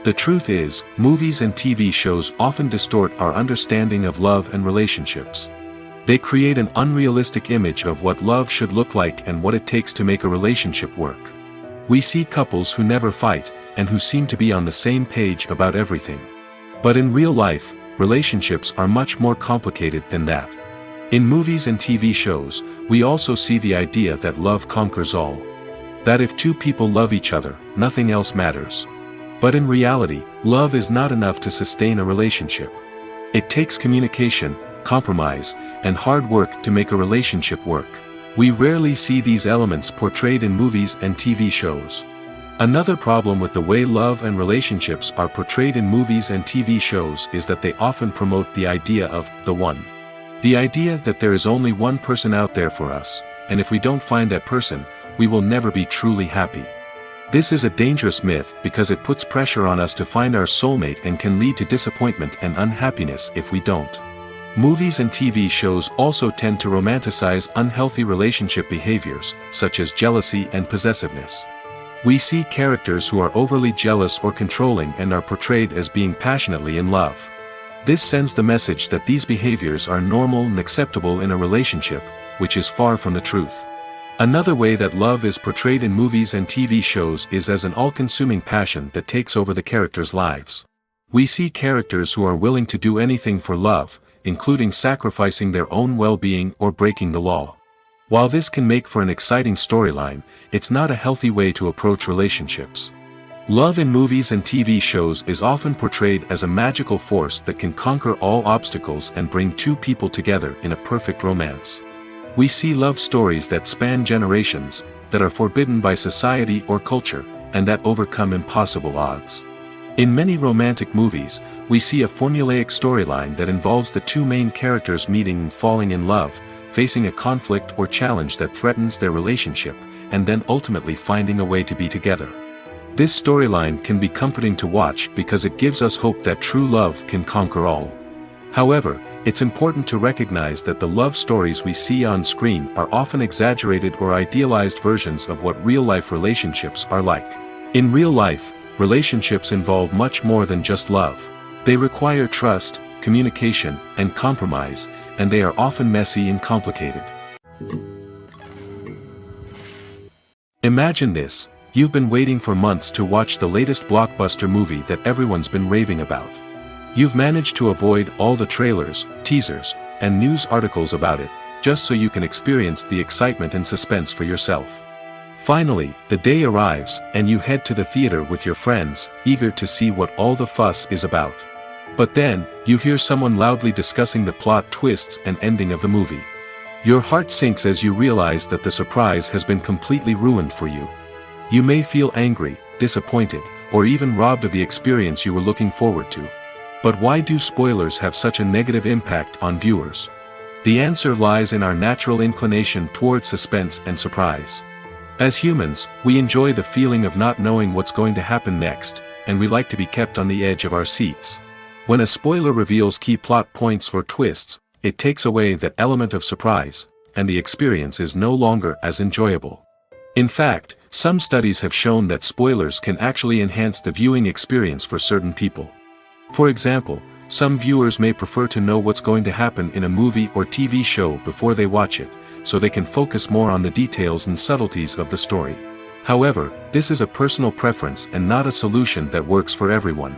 The truth is, movies and TV shows often distort our understanding of love and relationships. They create an unrealistic image of what love should look like and what it takes to make a relationship work. We see couples who never fight, and who seem to be on the same page about everything. But in real life, relationships are much more complicated than that. In movies and TV shows, we also see the idea that love conquers all. That if two people love each other, nothing else matters. But in reality, love is not enough to sustain a relationship. It takes communication, compromise, and hard work to make a relationship work. We rarely see these elements portrayed in movies and TV shows. Another problem with the way love and relationships are portrayed in movies and TV shows is that they often promote the idea of the one. The idea that there is only one person out there for us, and if we don't find that person, we will never be truly happy. This is a dangerous myth because it puts pressure on us to find our soulmate and can lead to disappointment and unhappiness if we don't. Movies and TV shows also tend to romanticize unhealthy relationship behaviors, such as jealousy and possessiveness. We see characters who are overly jealous or controlling and are portrayed as being passionately in love. This sends the message that these behaviors are normal and acceptable in a relationship, which is far from the truth. Another way that love is portrayed in movies and TV shows is as an all-consuming passion that takes over the characters' lives. We see characters who are willing to do anything for love, including sacrificing their own well-being or breaking the law. While this can make for an exciting storyline, it's not a healthy way to approach relationships. Love in movies and TV shows is often portrayed as a magical force that can conquer all obstacles and bring two people together in a perfect romance. We see love stories that span generations, that are forbidden by society or culture, and that overcome impossible odds. In many romantic movies, we see a formulaic storyline that involves the two main characters meeting and falling in love, facing a conflict or challenge that threatens their relationship, and then ultimately finding a way to be together. This storyline can be comforting to watch because it gives us hope that true love can conquer all. However, it's important to recognize that the love stories we see on screen are often exaggerated or idealized versions of what real-life relationships are like. In real life, relationships involve much more than just love. They require trust, communication, and compromise, and they are often messy and complicated. Imagine this: you've been waiting for months to watch the latest blockbuster movie that everyone's been raving about. You've managed to avoid all the trailers, teasers, and news articles about it, just so you can experience the excitement and suspense for yourself. Finally, the day arrives, and you head to the theater with your friends, eager to see what all the fuss is about. But then, you hear someone loudly discussing the plot twists and ending of the movie. Your heart sinks as you realize that the surprise has been completely ruined for you. You may feel angry, disappointed, or even robbed of the experience you were looking forward to. But why do spoilers have such a negative impact on viewers? The answer lies in our natural inclination toward suspense and surprise. As humans, we enjoy the feeling of not knowing what's going to happen next, and we like to be kept on the edge of our seats. When a spoiler reveals key plot points or twists, it takes away that element of surprise, and the experience is no longer as enjoyable. In fact, some studies have shown that spoilers can actually enhance the viewing experience for certain people. For example, some viewers may prefer to know what's going to happen in a movie or TV show before they watch it, so they can focus more on the details and subtleties of the story. However, this is a personal preference and not a solution that works for everyone.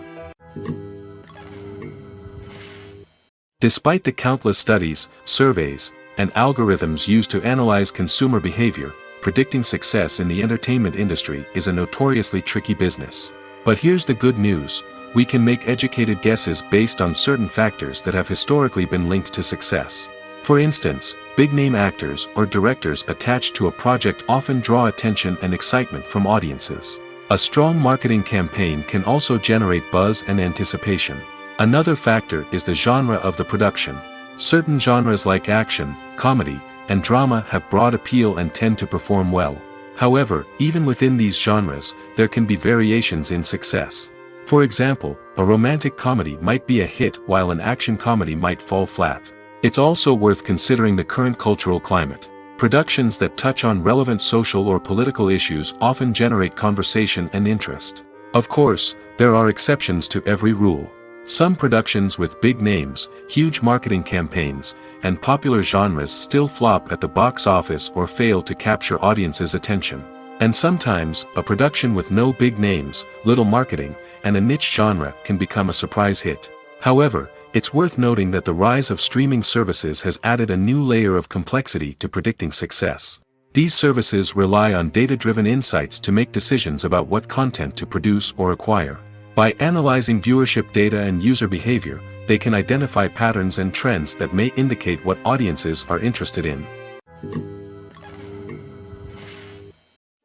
Despite the countless studies, surveys, and algorithms used to analyze consumer behavior, predicting success in the entertainment industry is a notoriously tricky business. But here's the good news: we can make educated guesses based on certain factors that have historically been linked to success. For instance, big-name actors or directors attached to a project often draw attention and excitement from audiences. A strong marketing campaign can also generate buzz and anticipation. Another factor is the genre of the production. Certain genres like action, comedy, and drama have broad appeal and tend to perform well. However, even within these genres, there can be variations in success. For example, a romantic comedy might be a hit while an action comedy might fall flat. It's also worth considering the current cultural climate. Productions that touch on relevant social or political issues often generate conversation and interest. Of course, there are exceptions to every rule. Some productions with big names, huge marketing campaigns, and popular genres still flop at the box office or fail to capture audiences' attention. And sometimes, a production with no big names, little marketing, and a niche genre can become a surprise hit. However, it's worth noting that the rise of streaming services has added a new layer of complexity to predicting success. These services rely on data-driven insights to make decisions about what content to produce or acquire. By analyzing viewership data and user behavior, they can identify patterns and trends that may indicate what audiences are interested in.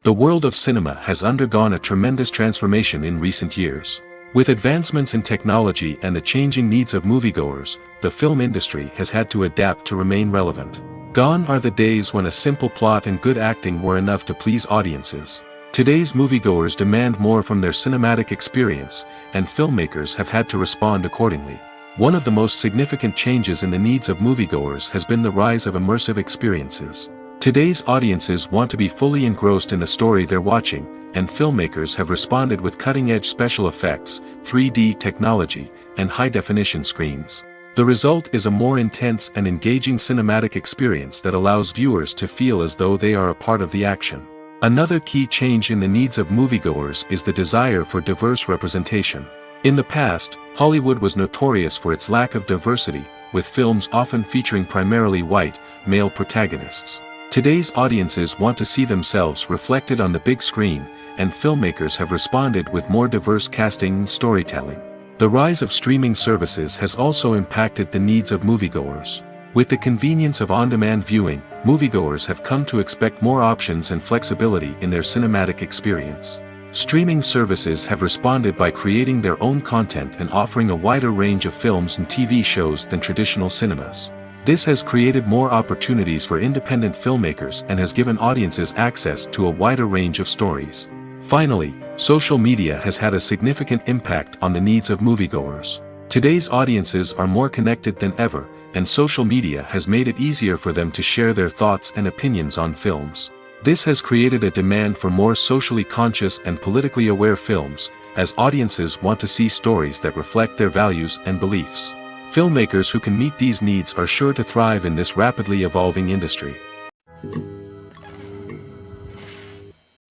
The world of cinema has undergone a tremendous transformation in recent years. With advancements in technology and the changing needs of moviegoers, the film industry has had to adapt to remain relevant. Gone are the days when a simple plot and good acting were enough to please audiences. Today's moviegoers demand more from their cinematic experience, and filmmakers have had to respond accordingly. One of the most significant changes in the needs of moviegoers has been the rise of immersive experiences. Today's audiences want to be fully engrossed in the story they're watching, and filmmakers have responded with cutting-edge special effects, 3D technology, and high-definition screens. The result is a more intense and engaging cinematic experience that allows viewers to feel as though they are a part of the action. Another key change in the needs of moviegoers is the desire for diverse representation. In the past, Hollywood was notorious for its lack of diversity, with films often featuring primarily white, male protagonists. Today's audiences want to see themselves reflected on the big screen, and filmmakers have responded with more diverse casting and storytelling. The rise of streaming services has also impacted the needs of moviegoers. With the convenience of on-demand viewing, moviegoers have come to expect more options and flexibility in their cinematic experience. Streaming services have responded by creating their own content and offering a wider range of films and TV shows than traditional cinemas. This has created more opportunities for independent filmmakers and has given audiences access to a wider range of stories. Finally, social media has had a significant impact on the needs of moviegoers. Today's audiences are more connected than ever, and social media has made it easier for them to share their thoughts and opinions on films. This has created a demand for more socially conscious and politically aware films, as audiences want to see stories that reflect their values and beliefs. Filmmakers who can meet these needs are sure to thrive in this rapidly evolving industry.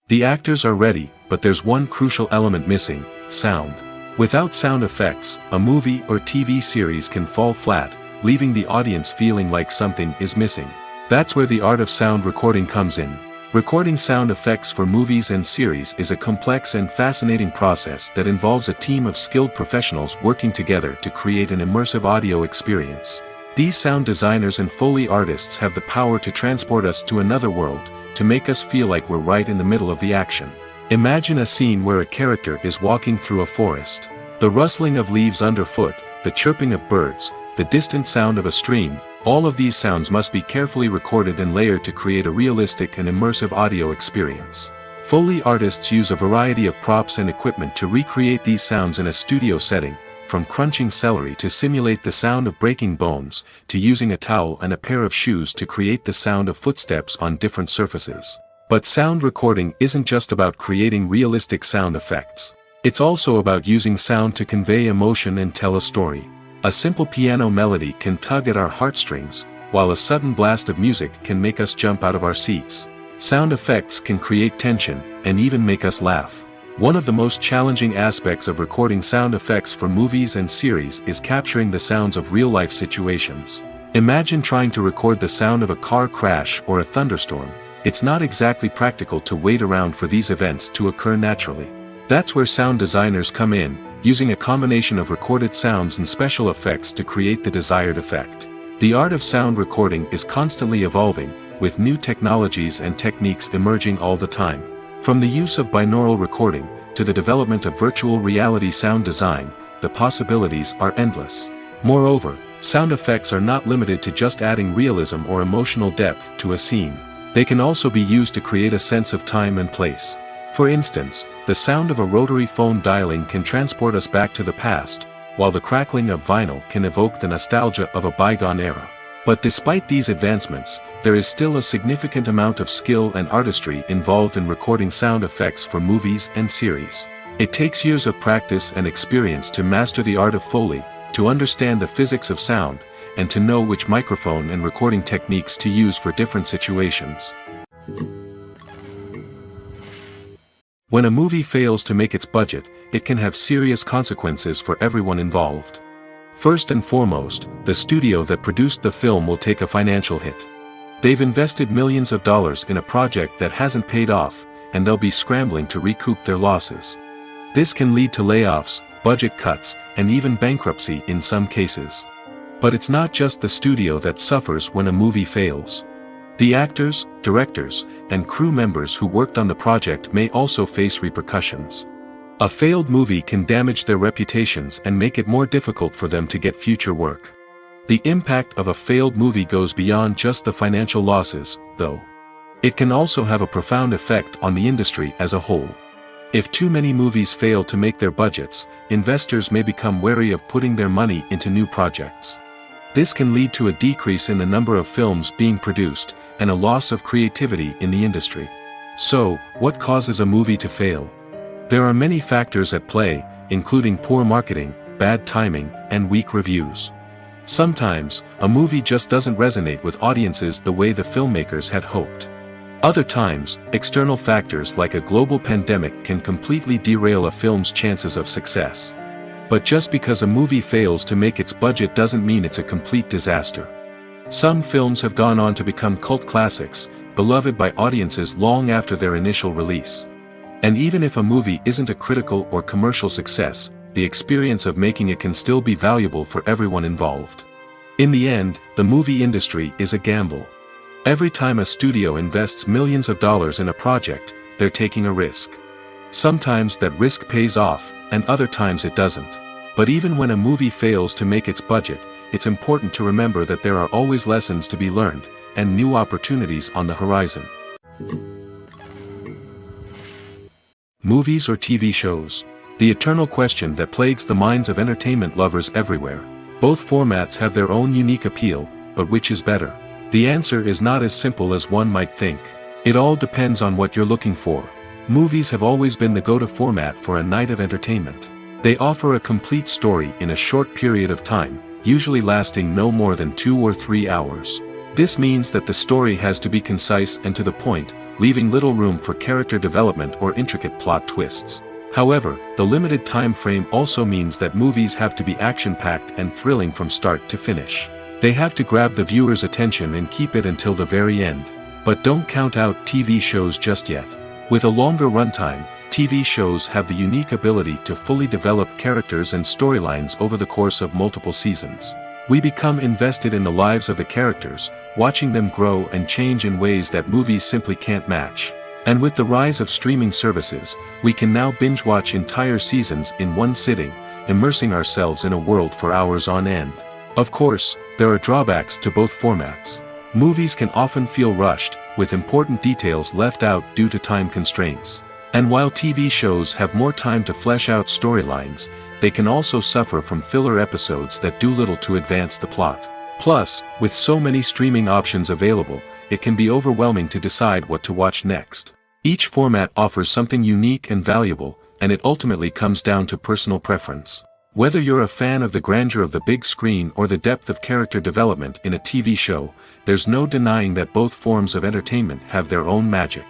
The actors are ready, but there's one crucial element missing: sound. Without sound effects, a movie or TV series can fall flat, leaving the audience feeling like something is missing. That's where the art of sound recording comes in. Recording sound effects for movies and series is a complex and fascinating process that involves a team of skilled professionals working together to create an immersive audio experience. These sound designers and Foley artists have the power to transport us to another world, to make us feel like we're right in the middle of the action. Imagine a scene where a character is walking through a forest. The rustling of leaves underfoot, the chirping of birds, the distant sound of a stream, all of these sounds must be carefully recorded and layered to create a realistic and immersive audio experience. Foley artists use a variety of props and equipment to recreate these sounds in a studio setting, from crunching celery to simulate the sound of breaking bones, to using a towel and a pair of shoes to create the sound of footsteps on different surfaces. But sound recording isn't just about creating realistic sound effects. It's also about using sound to convey emotion and tell a story. A simple piano melody can tug at our heartstrings, while a sudden blast of music can make us jump out of our seats. Sound effects can create tension, and even make us laugh. One of the most challenging aspects of recording sound effects for movies and series is capturing the sounds of real-life situations. Imagine trying to record the sound of a car crash or a thunderstorm. It's not exactly practical to wait around for these events to occur naturally. That's where sound designers come in, using a combination of recorded sounds and special effects to create the desired effect. The art of sound recording is constantly evolving, with new technologies and techniques emerging all the time. From the use of binaural recording, to the development of virtual reality sound design, the possibilities are endless. Moreover, sound effects are not limited to just adding realism or emotional depth to a scene. They can also be used to create a sense of time and place. For instance, the sound of a rotary phone dialing can transport us back to the past, while the crackling of vinyl can evoke the nostalgia of a bygone era. But despite these advancements, there is still a significant amount of skill and artistry involved in recording sound effects for movies and series. It takes years of practice and experience to master the art of Foley, to understand the physics of sound, and to know which microphone and recording techniques to use for different situations. When a movie fails to make its budget, it can have serious consequences for everyone involved. First and foremost, the studio that produced the film will take a financial hit. They've invested millions of dollars in a project that hasn't paid off, and they'll be scrambling to recoup their losses. This can lead to layoffs, budget cuts, and even bankruptcy in some cases. But it's not just the studio that suffers when a movie fails. The actors, directors, and crew members who worked on the project may also face repercussions. A failed movie can damage their reputations and make it more difficult for them to get future work. The impact of a failed movie goes beyond just the financial losses, though. It can also have a profound effect on the industry as a whole. If too many movies fail to make their budgets, investors may become wary of putting their money into new projects. This can lead to a decrease in the number of films being produced, and a loss of creativity in the industry. So, what causes a movie to fail? There are many factors at play, including poor marketing, bad timing, and weak reviews. Sometimes, a movie just doesn't resonate with audiences the way the filmmakers had hoped. Other times, external factors like a global pandemic can completely derail a film's chances of success. But just because a movie fails to make its budget doesn't mean it's a complete disaster. Some films have gone on to become cult classics, beloved by audiences long after their initial release. And even if a movie isn't a critical or commercial success, the experience of making it can still be valuable for everyone involved. In the end, the movie industry is a gamble. Every time a studio invests millions of dollars in a project, they're taking a risk. Sometimes that risk pays off, and other times it doesn't. But even when a movie fails to make its budget, it's important to remember that there are always lessons to be learned, and new opportunities on the horizon. Movies or TV shows? The eternal question that plagues the minds of entertainment lovers everywhere. Both formats have their own unique appeal, but which is better? The answer is not as simple as one might think. It all depends on what you're looking for. Movies have always been the go-to format for a night of entertainment. They offer a complete story in a short period of time, usually lasting no more than 2 or 3 hours. This means that the story has to be concise and to the point, leaving little room for character development or intricate plot twists. However, the limited time frame also means that movies have to be action-packed and thrilling from start to finish. They have to grab the viewer's attention and keep it until the very end. But don't count out TV shows just yet. With a longer runtime, TV shows have the unique ability to fully develop characters and storylines over the course of multiple seasons. We become invested in the lives of the characters, watching them grow and change in ways that movies simply can't match. And with the rise of streaming services, we can now binge-watch entire seasons in one sitting, immersing ourselves in a world for hours on end. Of course, there are drawbacks to both formats. Movies can often feel rushed, with important details left out due to time constraints. And while TV shows have more time to flesh out storylines, they can also suffer from filler episodes that do little to advance the plot. Plus, with so many streaming options available, it can be overwhelming to decide what to watch next. Each format offers something unique and valuable, and it ultimately comes down to personal preference. Whether you're a fan of the grandeur of the big screen or the depth of character development in a TV show, there's no denying that both forms of entertainment have their own magic.